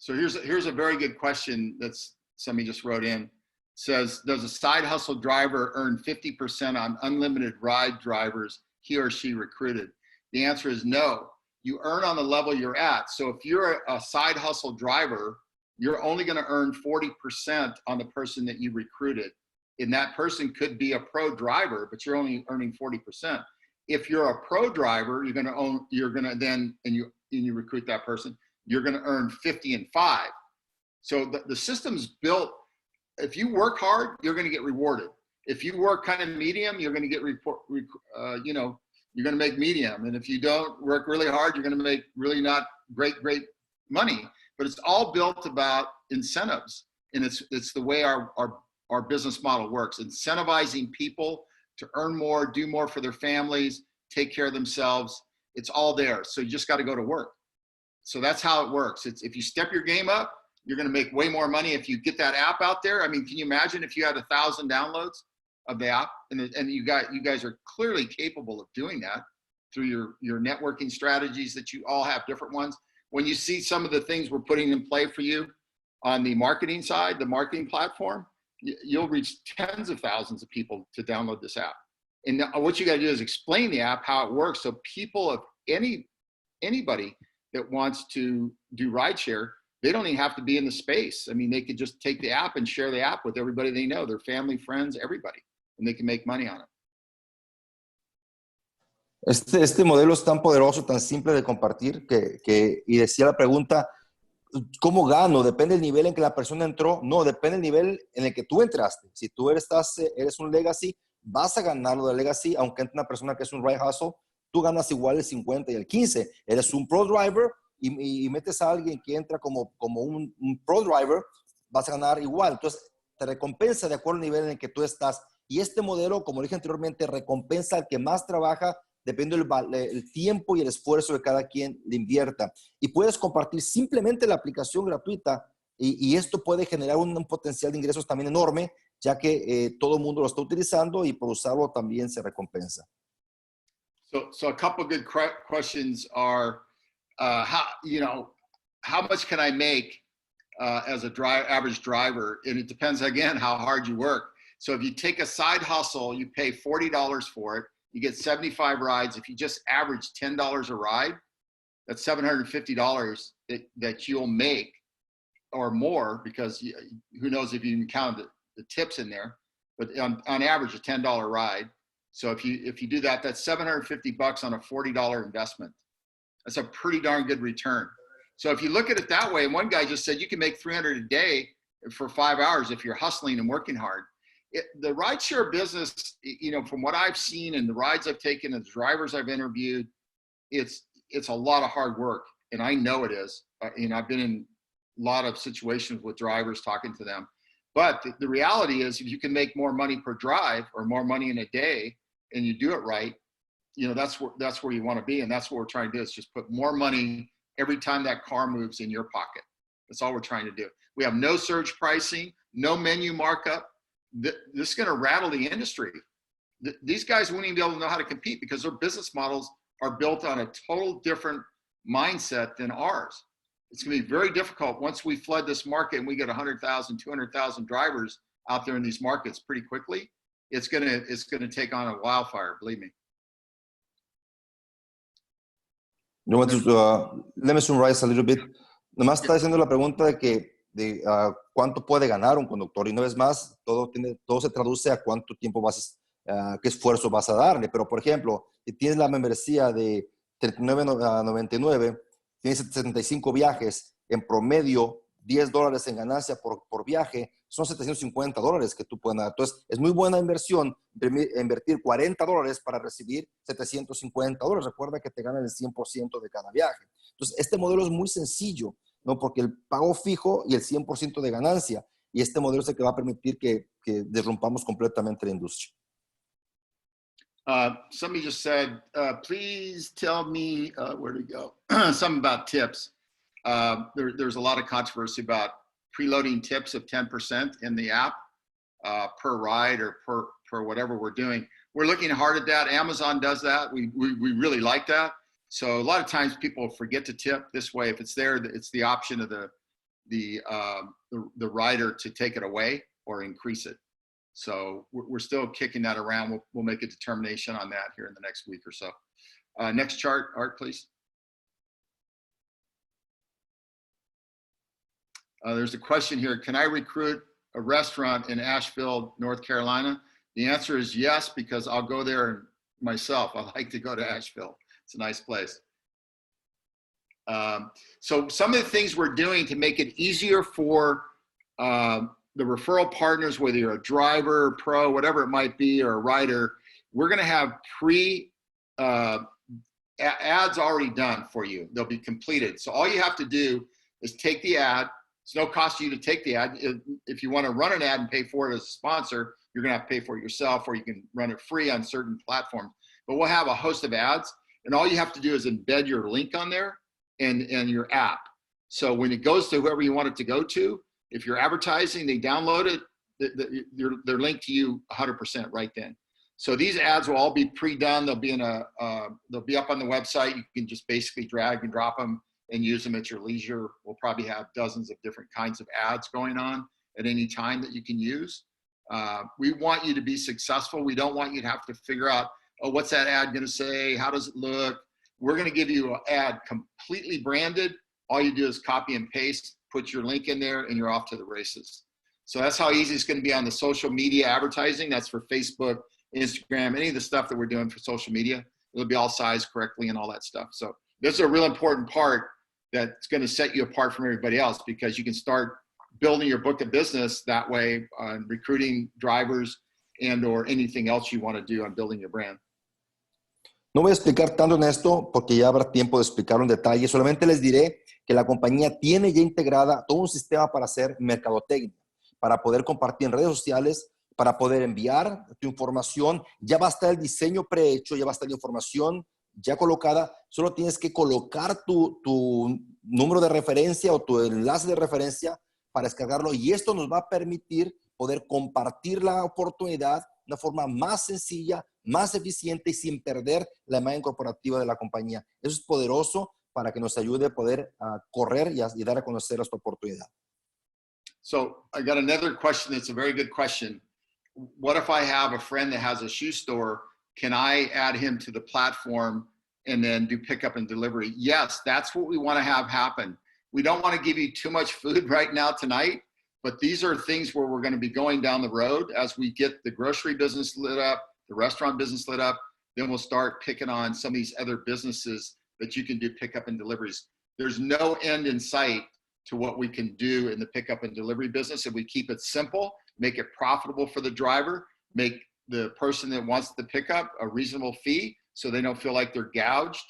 So here's a very good question that's somebody just wrote in. Says, does a side hustle driver earn 50% on unlimited ride drivers he or she recruited? The answer is no. You earn on the level you're at. So if you're a side hustle driver, you're only going to earn 40% on the person that you recruited. And that person could be a pro driver, but you're only earning 40%. If you're a pro driver, you're going to then, and you recruit that person, you're going to earn 50 and 5. So the system's built. If you work hard, you're going to get rewarded. If you work kind of medium, you're going to get you're going to make medium. And if you don't work really hard, you're going to make really not great money. But it's all built about incentives, and it's the way our business model works. Incentivizing people to earn more, do more for their families, take care of themselves. It's all there. So you just got to go to work. So that's how it works. It's if you step your game up, you're going to make way more money if you get that app out there. I mean, can you imagine if you had 1,000 downloads of the app, and you guys are clearly capable of doing that through your networking strategies that you all have different ones. When you see some of the things we're putting in play for you on the marketing side, the marketing platform, you'll reach tens of thousands of people to download this app. And what you got to do is explain the app, how it works, so people of anybody that wants to do rideshare, they don't even have to be in the space. I mean, they could just take the app and share the app with everybody they know, their family, friends, everybody, and they can make money on it. Este modelo es tan poderoso, tan simple de compartir, y decía la pregunta, ¿cómo gano? ¿Depende del nivel en que la persona entró? No, depende del nivel en el que tú entraste. Si tú eres un legacy, vas a ganar lo de legacy, aunque entre una persona que es un ride hustle, tú ganas igual el 50 y el 15. Eres un pro driver y metes a alguien que entra como un pro driver, vas a ganar igual. Entonces, te recompensa de acuerdo al nivel en el que tú estás. Y este modelo, como dije anteriormente, recompensa al que más trabaja, depende del tiempo y el esfuerzo de cada quien le invierta. Y puedes compartir simplemente la aplicación gratuita y esto puede generar un potencial de ingresos también enorme, ya que todo el mundo lo está utilizando y por usarlo también se recompensa. So a couple of good questions are, how much can I make as average driver? And it depends, again, how hard you work. So if you take a side hustle, you pay $40 for it. You get 75 rides. If you just average $10 a ride, that's $750 that you'll make or more, because who knows if you can count the tips in there, but on average, a $10 ride. So if you do that, that's $750 on a $40 investment. That's a pretty darn good return. So if you look at it that way, and one guy just said you can make $300 a day for 5 hours if you're hustling and working hard. The rideshare business, from what I've seen and the rides I've taken and the drivers I've interviewed, it's a lot of hard work, and I know it is. I've been in a lot of situations with drivers talking to them. But the reality is, if you can make more money per drive or more money in a day, and you do it right, that's where you want to be, and that's what we're trying to do. Is just put more money every time that car moves in your pocket. That's all we're trying to do. We have no surge pricing, no menu markup. This is going to rattle the industry. These guys wouldn't even be able to know how to compete because their business models are built on a total different mindset than ours. It's going to be very difficult once we flood this market and we get 100,000, 200,000 drivers out there in these markets pretty quickly. It's going to take on a wildfire, believe me. You want to let me summarize a little bit. Nomás está haciendo la pregunta de cuánto puede ganar un conductor, y no es más, todo se traduce a cuánto tiempo qué esfuerzo vas a darle. Pero, por ejemplo, si tienes la membresía de $39.99, tienes 75 viajes, en promedio $10 en ganancia por viaje, son $750 que tú puedes dar. Entonces, es muy buena inversión invertir $40 para recibir $750. Recuerda que te ganan el 100% de cada viaje. Entonces, este modelo es muy sencillo, ¿no? Porque el pago fijo y el 100% de ganancia, y este modelo es el que va a permitir que derrumpamos completamente la industria. Somebody just said, please tell me, where to go? Something about tips. There's a lot of controversy about preloading tips of 10% in the app per ride or per whatever we're doing. We're looking hard at that. Amazon does that. We really like that. So a lot of times people forget to tip this way. If it's there, it's the option of the the rider to take it away or increase it. So we're still kicking that around. We'll make a determination on that here in the next week or so. Next chart, Art, please. There's a question here. Can I recruit a restaurant in Asheville, North Carolina? The answer is yes, because I'll go there myself. I like to go to Asheville. It's a nice place. So some of the things we're doing to make it easier for the referral partners, whether you're a driver, pro, whatever it might be, or a rider, we're going to have ads already done for you. They'll be completed. So all you have to do is take the ad. It's no cost to you to take the ad. If you want to run an ad and pay for it as a sponsor, you're going to have to pay for it yourself, or you can run it free on certain platforms. But we'll have a host of ads, and all you have to do is embed your link on there and your app. So when it goes to whoever you want it to go to, if you're advertising, they download it, they're linked to you 100% right then. So these ads will all be pre-done. They'll be they'll be up on the website. You can just basically drag and drop them and use them at your leisure. We'll probably have dozens of different kinds of ads going on at any time that you can use. We want you to be successful. We don't want you to have to figure out, oh, what's that ad going to say? How does it look? We're going to give you an ad completely branded. All you do is copy and paste, put your link in there, and you're off to the races. So that's how easy it's going to be on the social media advertising. That's for Facebook, Instagram, any of the stuff that we're doing for social media. It'll be all sized correctly and all that stuff. So this is a real important part that's going to set you apart from everybody else, because you can start building your book of business that way on recruiting drivers and or anything else you want to do on building your brand. No voy a explicar tanto en esto porque ya habrá tiempo de explicarlo en detalle. Solamente les diré que la compañía tiene ya integrada todo un sistema para hacer mercadotecnia, para poder compartir en redes sociales, para poder enviar tu información. Ya va a estar el diseño prehecho, ya va a estar la información ya colocada. Solo tienes que colocar tu número de referencia o tu enlace de referencia para descargarlo, y esto nos va a permitir poder compartir la oportunidad de una forma más sencilla, más eficiente y sin perder la imagen corporativa de la compañía. Eso es poderoso para que nos ayude a poder correr y dar a conocer esta oportunidad. So I got another question that's a very good question. What if I have a friend that has a shoe store? Can I add him to the platform and then do pickup and delivery? Yes, that's what we want to have happen. We don't want to give you too much food right now tonight, but these are things where we're going to be going down the road as we get the grocery business lit up, the restaurant business lit up. Then we'll start picking on some of these other businesses that you can do pickup and deliveries. There's no end in sight to what we can do in the pickup and delivery business if we keep it simple, make it profitable for the driver, make the person that wants the pickup a reasonable fee so they don't feel like they're gouged,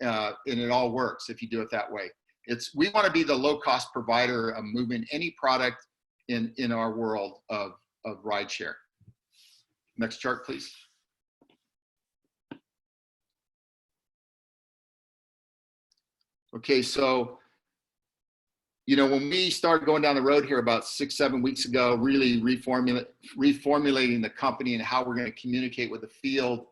and it all works if you do it that way. We want to be the low-cost provider of moving any product in our world of rideshare. Next chart, please. Okay, so, when we started going down the road here about 6-7 weeks ago, really reformulating the company and how we're going to communicate with the field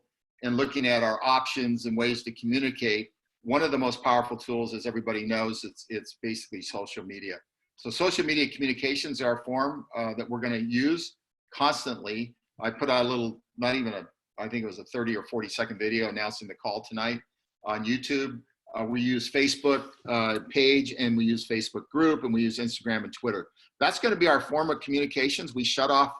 and looking at our options and ways to communicate, one of the most powerful tools, as everybody knows, it's basically social media. So social media communications are a form that we're going to use constantly. I put out a little, I think it was a 30 or 40-second video announcing the call tonight on YouTube. We use Facebook page, and we use Facebook group, and we use Instagram and Twitter. That's going to be our form of communications. We shut off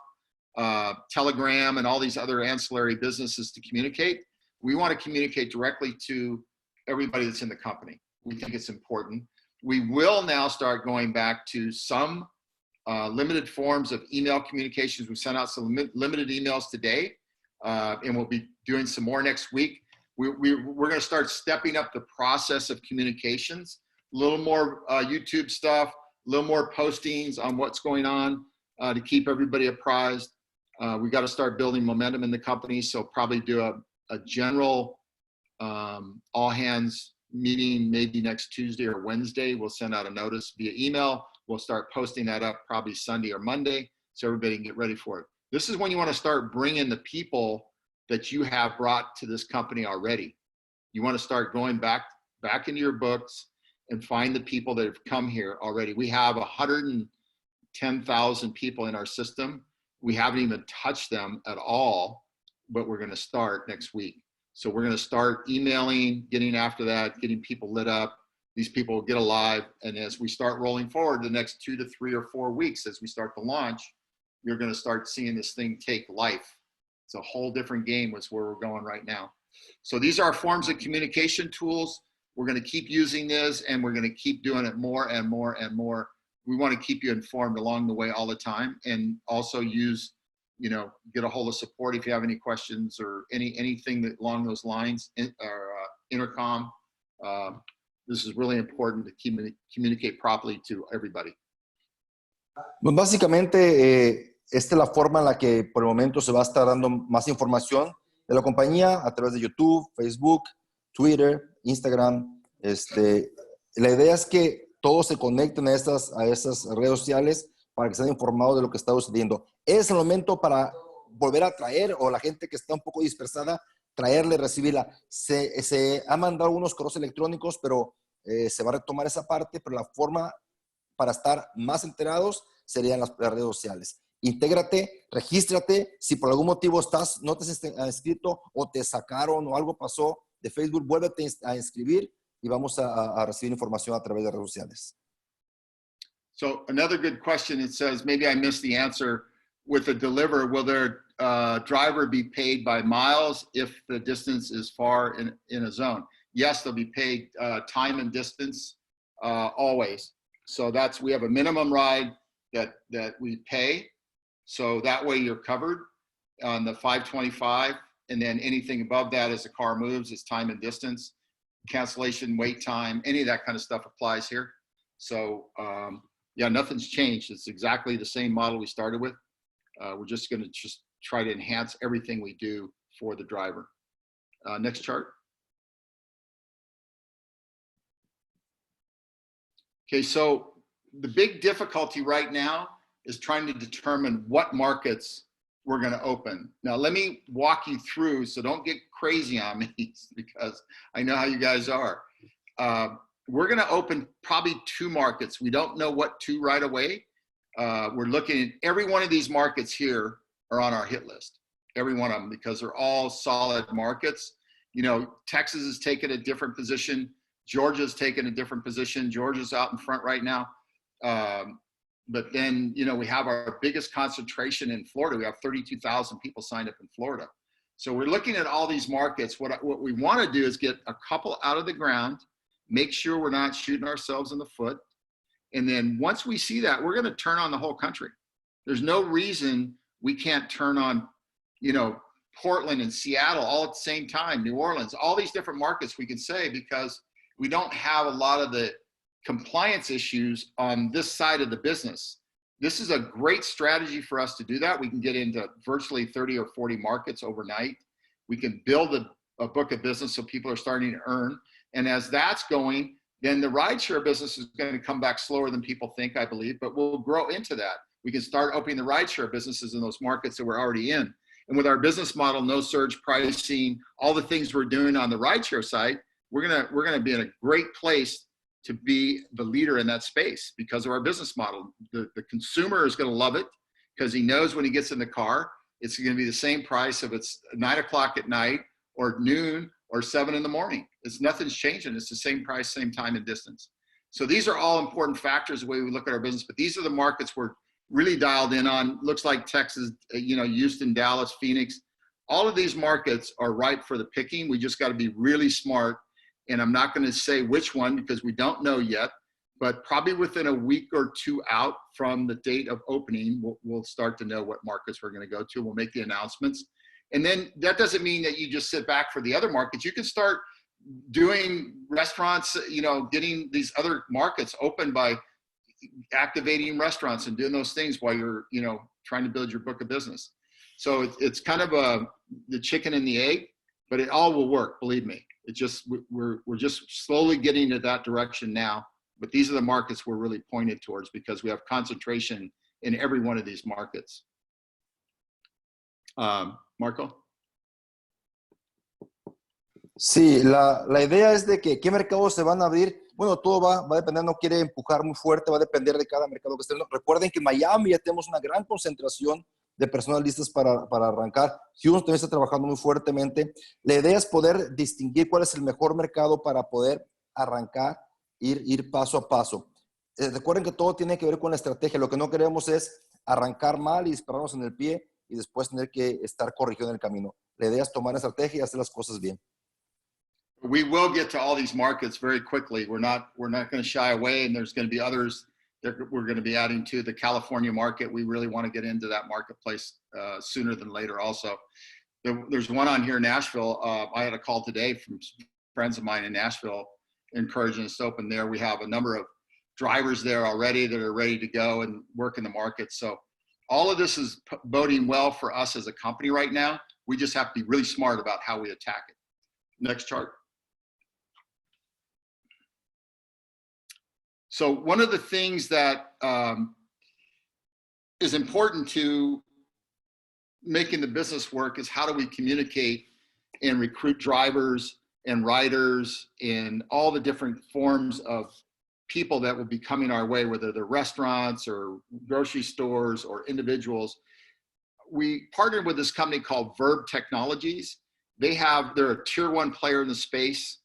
Telegram and all these other ancillary businesses to communicate. We want to communicate directly to everybody that's in the company. We think it's important. We will now start going back to some limited forms of email communications. We sent out some limited emails today, and we'll be doing some more next week. We're going to start stepping up the process of communications, a little more YouTube stuff, a little more postings on what's going on to keep everybody apprised. We got to start building momentum in the company, so probably do a general all hands meeting maybe next Tuesday or Wednesday. We'll send out a notice via email. We'll start posting that up probably Sunday or Monday so everybody can get ready for it. This is when you want to start bringing the people that you have brought to this company already. You want to start going back into your books and find the people that have come here already. We have 110,000 people in our system. We haven't even touched them at all, but we're going to start next week. So we're going to start emailing, getting after that, getting people lit up. These people will get alive. And as we start rolling forward the next 2 to 3 or 4 weeks, as we start to launch, you're going to start seeing this thing take life. It's a whole different game with where we're going right now. So these are forms of communication tools. We're going to keep using this, and we're going to keep doing it more and more and more. We want to keep you informed along the way all the time, and also use, get a hold of support if you have any questions or anything that along those lines, intercom. This is really important to communicate properly to everybody. Pues básicamente, esta es la forma en la que por el momento se va a estar dando más información de la compañía a través de YouTube, Facebook, Twitter, Instagram. La idea es que todos se conecten a esas redes sociales para que estén informados de lo que está sucediendo. Es el momento para volver a traer, o la gente que está un poco dispersada, traerle, recibirla. Se han mandado unos correos electrónicos, pero se va a retomar esa parte, pero la forma para estar más enterados serían las redes sociales. Intégrate, regístrate. Si por algún motivo no te has inscrito o te sacaron o algo pasó de Facebook, vuélvete a inscribir y vamos a recibir información a través de redes sociales. So another good question, it says, maybe I missed the answer. With a deliver, will their driver be paid by miles if the distance is far in a zone? Yes, they'll be paid time and distance always. So we have a minimum ride that we pay. So that way you're covered on the 525. And then anything above that as the car moves is time and distance. Cancellation, wait time, any of that kind of stuff applies here. So yeah, nothing's changed. It's exactly the same model we started with. We're just going to try to enhance everything we do for the driver. Next chart. Okay, so the big difficulty right now is trying to determine what markets we're going to open. Now, let me walk you through, so don't get crazy on me because I know how you guys are. We're going to open probably 2 markets. We don't know what 2 right away. We're looking at every one of these markets here are on our hit list, every one of them, because they're all solid markets. Texas has taken a different position. Georgia's taken a different position. Georgia's out in front right now. But then, we have our biggest concentration in Florida. We have 32,000 people signed up in Florida. So we're looking at all these markets. What we want to do is get a couple out of the ground, make sure we're not shooting ourselves in the foot. And then once we see that, we're going to turn on the whole country. There's no reason we can't turn on, Portland and Seattle all at the same time, New Orleans, all these different markets we can say, because we don't have a lot of the compliance issues on this side of the business. This is a great strategy for us to do that. We can get into virtually 30 or 40 markets overnight. We can build a book of business so people are starting to earn. And as that's going, then the rideshare business is going to come back slower than people think, I believe, but we'll grow into that. We can start opening the rideshare businesses in those markets that we're already in. And with our business model, no surge pricing, all the things we're doing on the rideshare side, we're gonna be in a great place to be the leader in that space because of our business model. The consumer is going to love it because he knows when he gets in the car, it's going to be the same price if it's 9 o'clock at night or noon or 7 in the morning. Nothing's changing. It's the same price, same time and distance. So these are all important factors the way we look at our business, but these are the markets we're really dialed in on. Looks like Texas, Houston, Dallas, Phoenix, all of these markets are ripe for the picking. We just got to be really smart. And I'm not going to say which one because we don't know yet, but probably within a week or 2 out from the date of opening, we'll start to know what markets we're going to go to. We'll make the announcements. And then that doesn't mean that you just sit back for the other markets. You can start doing restaurants, getting these other markets open by activating restaurants and doing those things while you're, trying to build your book of business. So it's kind of the chicken and the egg, but it all will work, believe me. We're just slowly getting to that direction now, but these are the markets we're really pointed towards because we have concentration in every one of these markets. Marco? Sí, la idea es de que qué mercados se van a abrir Bueno, todo va a depender, no quiere empujar muy fuerte, va a depender de cada mercado que esté viendo. Recuerden que en Miami ya tenemos una gran concentración de personas listas para arrancar. Houston también está trabajando muy fuertemente. La idea es poder distinguir cuál es el mejor mercado para poder arrancar, ir paso a paso. Recuerden que todo tiene que ver con la estrategia. Lo que no queremos es arrancar mal y dispararnos en el pie y después tener que estar corrigiendo en el camino. La idea es tomar estrategia y hacer las cosas bien. We will get to all these markets very quickly. We're not going to shy away, and there's going to be others that we're going to be adding to the California market. We really want to get into that marketplace sooner than later. Also, there's one on here in Nashville. I had a call today from friends of mine in Nashville encouraging us to open there. We have a number of drivers there already that are ready to go and work in the market. So all of this is boding well for us as a company right now. We just have to be really smart about how we attack it. Next chart. So one of the things that is important to making the business work is how do we communicate and recruit drivers and riders in all the different forms of people that will be coming our way, whether they're restaurants or grocery stores or individuals. We partnered with this company called Verb Technologies. They're a tier 1 player in the space.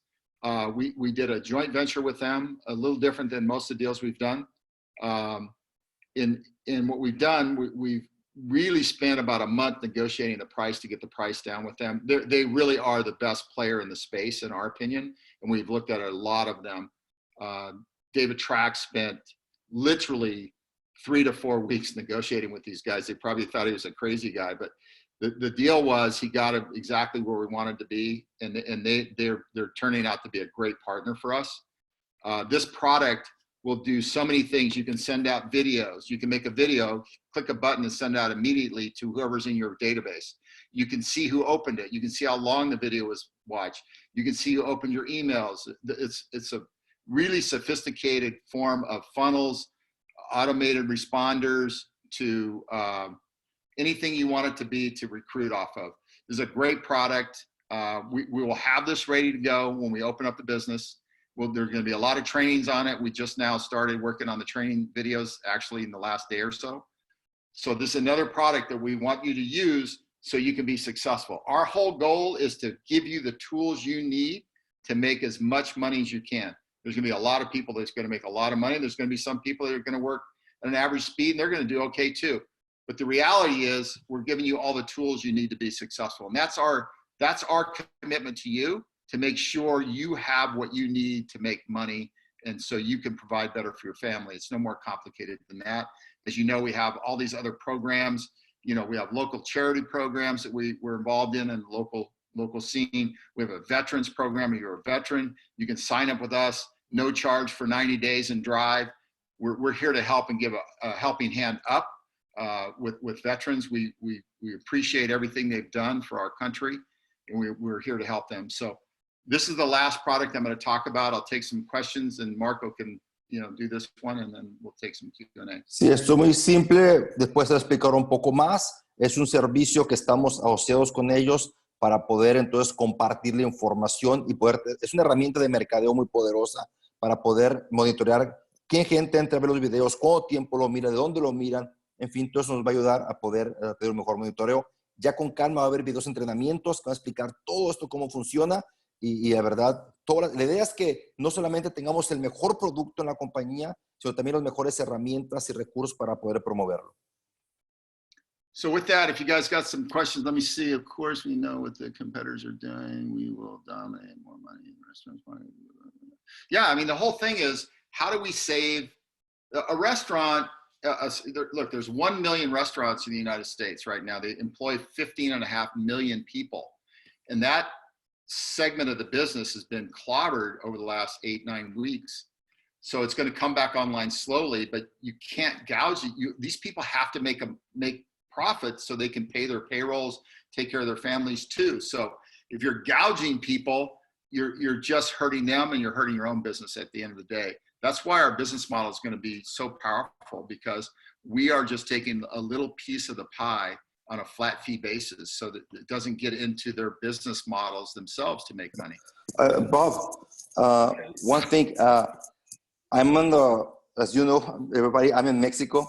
We did a joint venture with them, a little different than most of the deals we've done. In what we've done, we've really spent about a month negotiating the price to get the price down with them. They really are the best player in the space, in our opinion, and we've looked at a lot of them. David Track spent literally 3 to 4 weeks negotiating with these guys. They probably thought he was a crazy guy, but the deal was he got it exactly where we wanted to be, and they're turning out to be a great partner for us. This product will do so many things. You can send out videos. You can make a video, click a button and send out immediately to whoever's in your database. You can see who opened it. You can see how long the video was watched. You can see who opened your emails. It's a really sophisticated form of funnels, automated responders to anything you want it to be to recruit off of. This is a great product. We will have this ready to go when we open up the business. Well, there's going to be a lot of trainings on it. We just now started working on the training videos actually in the last day or so. So this is another product that we want you to use so you can be successful. Our whole goal is to give you the tools you need to make as much money as you can. There's going to be a lot of people that's going to make a lot of money. There's going to be some people that are going to work at an average speed, and they're going to do okay too. But the reality is we're giving you all the tools you need to be successful. And that's our commitment to you, to make sure you have what you need to make money and so you can provide better for your family. It's no more complicated than that. As you know, we have all these other programs. You know, we have local charity programs that we're involved in and local scene. We have a veterans program. If you're a veteran, you can sign up with us, no charge for 90 days and drive. We're here to help and give a helping hand up with veterans. We appreciate everything they've done for our country, and we're here to help them. So this is the last product I'm going to talk about. I'll take some questions, and Marco can do this one, and then we'll take some Q&A. Sí, esto es muy simple. Después de explicar un poco más, es un servicio que estamos asociados con ellos para poder entonces compartir la información y es una herramienta de mercadeo muy poderosa para poder monitorear qué gente entra a ver los videos, cuánto tiempo lo mira, de dónde lo miran. En fin, todo eso nos va a ayudar a poder tener un mejor monitoreo. Ya con calma va a haber videos de entrenamientos que van a explicar todo esto, cómo funciona. Y de verdad, la idea es que no solamente tengamos el mejor producto en la compañía, sino también las mejores herramientas y recursos para poder promoverlo. So with that, if you guys got some questions, let me see. Of course, we know what the competitors are doing. We will dominate more money in restaurants. Yeah, I mean, the whole thing is, how do we save a restaurant? Look, there's 1 million restaurants in the United States right now. They employ 15.5 million people. And that segment of the business has been clobbered over the last 8-9 weeks. So it's going to come back online slowly, but you can't gouge it. These people have to make profits so they can pay their payrolls, take care of their families too. So if you're gouging people, you're just hurting them, and you're hurting your own business at the end of the day. That's why our business model is going to be so powerful, because we are just taking a little piece of the pie on a flat fee basis so that it doesn't get into their business models themselves to make money. Bob, one thing, I'm on the, as you know, everybody, I'm in Mexico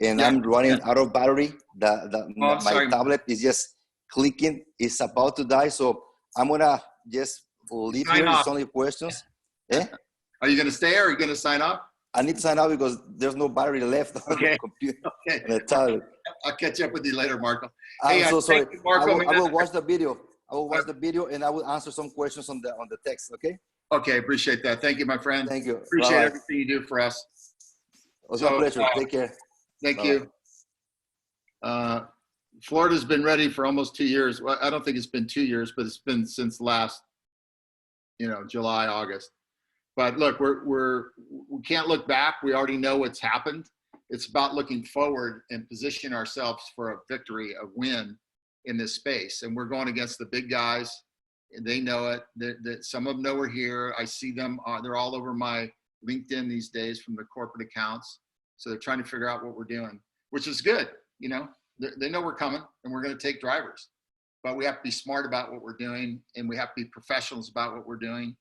and Yeah. I'm running out of battery. Oh, I'm My sorry. tablet is just clicking. It's about to die. So I'm going to just leave Sign here. off. It's only questions. Eh? Are you going to stay or are you going to sign off? I need to sign out because there's no battery left on Okay. the computer, Okay. on the tablet. I'll catch up with you later, Marco. I'm Hey, so sorry. thank you, Marco, I man. will watch the video. I will watch the video and I will answer some questions on the text. Okay. Okay, appreciate that. Thank you, my friend. Thank you. Appreciate Bye-bye. everything you do for us. It's my pleasure. Take care. Thank Bye-bye. you. Florida's been ready for almost 2 years. Well, I don't think it's been 2 years, but it's been since last, July, August. But look, we can't look back. We already know what's happened. It's about looking forward and positioning ourselves for a victory, a win in this space. And we're going against the big guys. And they know it. Some of them know we're here. I see them. They're all over my LinkedIn these days from the corporate accounts. So they're trying to figure out what we're doing, which is good. They know we're coming and we're going to take drivers. But we have to be smart about what we're doing and we have to be professionals about what we're doing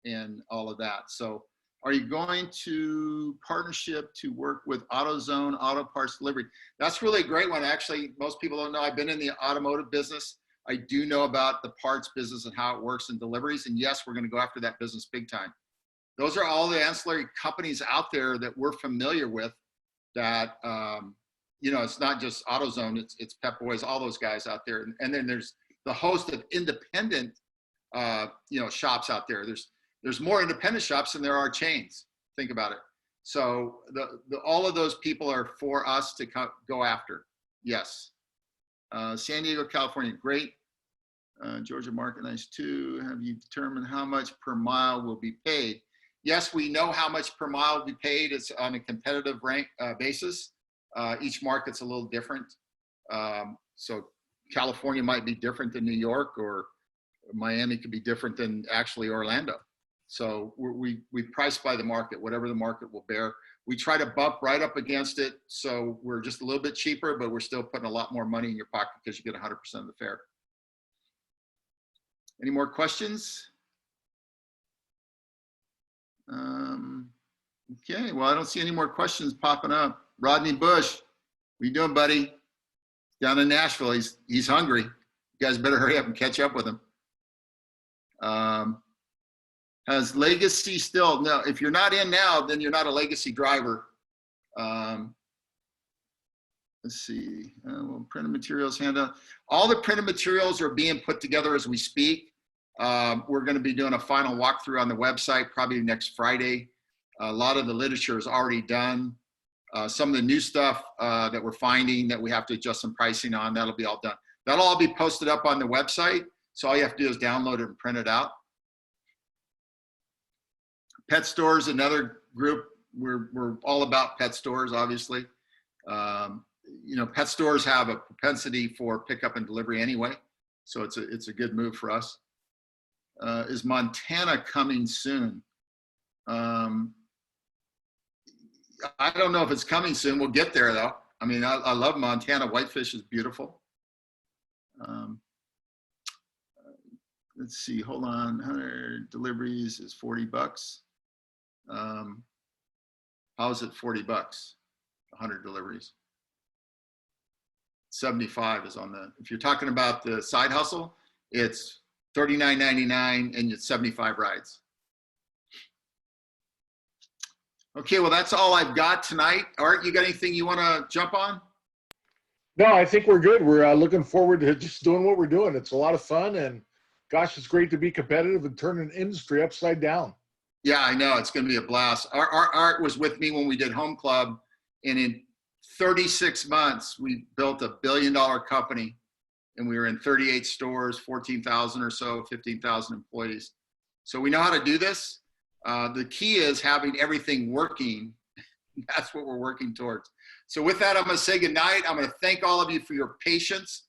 and all of that. So are you going to partnership to work with AutoZone Auto Parts Delivery? That's really a great one. Actually, most people don't know. I've been in the automotive business. I do know about the parts business and how it works in deliveries. And yes, we're going to go after that business big time. Those are all the ancillary companies out there that we're familiar with that, it's not just AutoZone, it's Pep Boys, all those guys out there. And then there's the host of independent, shops out there. There's more independent shops than there are chains. Think about it. So all of those people are for us to go after. Yes. San Diego, California, great. Georgia market, nice too. Have you determined how much per mile will be paid? Yes, we know how much per mile will be paid. It's on a competitive rank basis. Each market's a little different. So California might be different than New York, or Miami could be different than actually Orlando. So we price by the market, whatever the market will bear. We try to bump right up against it. So we're just a little bit cheaper, but we're still putting a lot more money in your pocket because you get 100% of the fare. Any more questions? Okay, well, I don't see any more questions popping up. Rodney Bush, what you doing, buddy? Down in Nashville, he's hungry. You guys better hurry up and catch up with him. Has Legacy still? No, if you're not in now, then you're not a Legacy driver. Let's see, printed materials handout. All the printed materials are being put together as we speak. We're going to be doing a final walkthrough on the website probably next Friday. A lot of the literature is already done. Some of the new stuff that we're finding that we have to adjust some pricing on, that'll be all done. That'll all be posted up on the website. So all you have to do is download it and print it out. Pet stores, another group. We're all about pet stores, obviously. Pet stores have a propensity for pickup and delivery anyway. So it's a good move for us. Is Montana coming soon? I don't know if it's coming soon. We'll get there though. I mean, I love Montana. Whitefish is beautiful. Let's see, hold on. 100 deliveries is $40. How is it $40? 100 deliveries. 75 is on if you're talking about the side hustle, it's $39.99 and it's 75 rides. Okay, well, that's all I've got tonight. Art, you got anything you want to jump on? No, I think we're good. We're looking forward to just doing what we're doing. It's a lot of fun, and gosh, it's great to be competitive and turn an industry upside down. Yeah, I know. It's going to be a blast. Art was with me when we did Home Club, and in 36 months, we built $1 billion company, and we were in 38 stores, 14,000 or so, 15,000 employees. So we know how to do this. The key is having everything working. That's what we're working towards. So with that, I'm going to say goodnight. I'm going to thank all of you for your patience.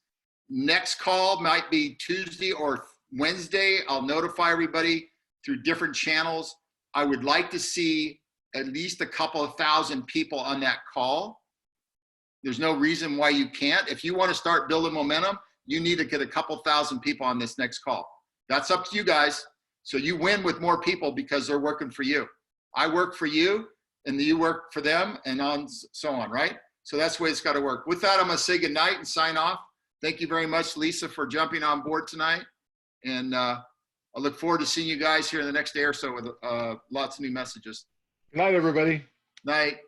Next call might be Tuesday or Wednesday. I'll notify everybody through different channels. I would like to see at least a couple of thousand people on that call. There's no reason why you can't. If you want to start building momentum, you need to get a couple thousand people on this next call. That's up to you guys. So you win with more people because they're working for you. I work for you and you work for them, and on so on, right? So that's the way it's got to work. With that, I'm going to say goodnight and sign off. Thank you very much, Lisa, for jumping on board tonight. And I look forward to seeing you guys here in the next day or so with lots of new messages. Good night, everybody. Night.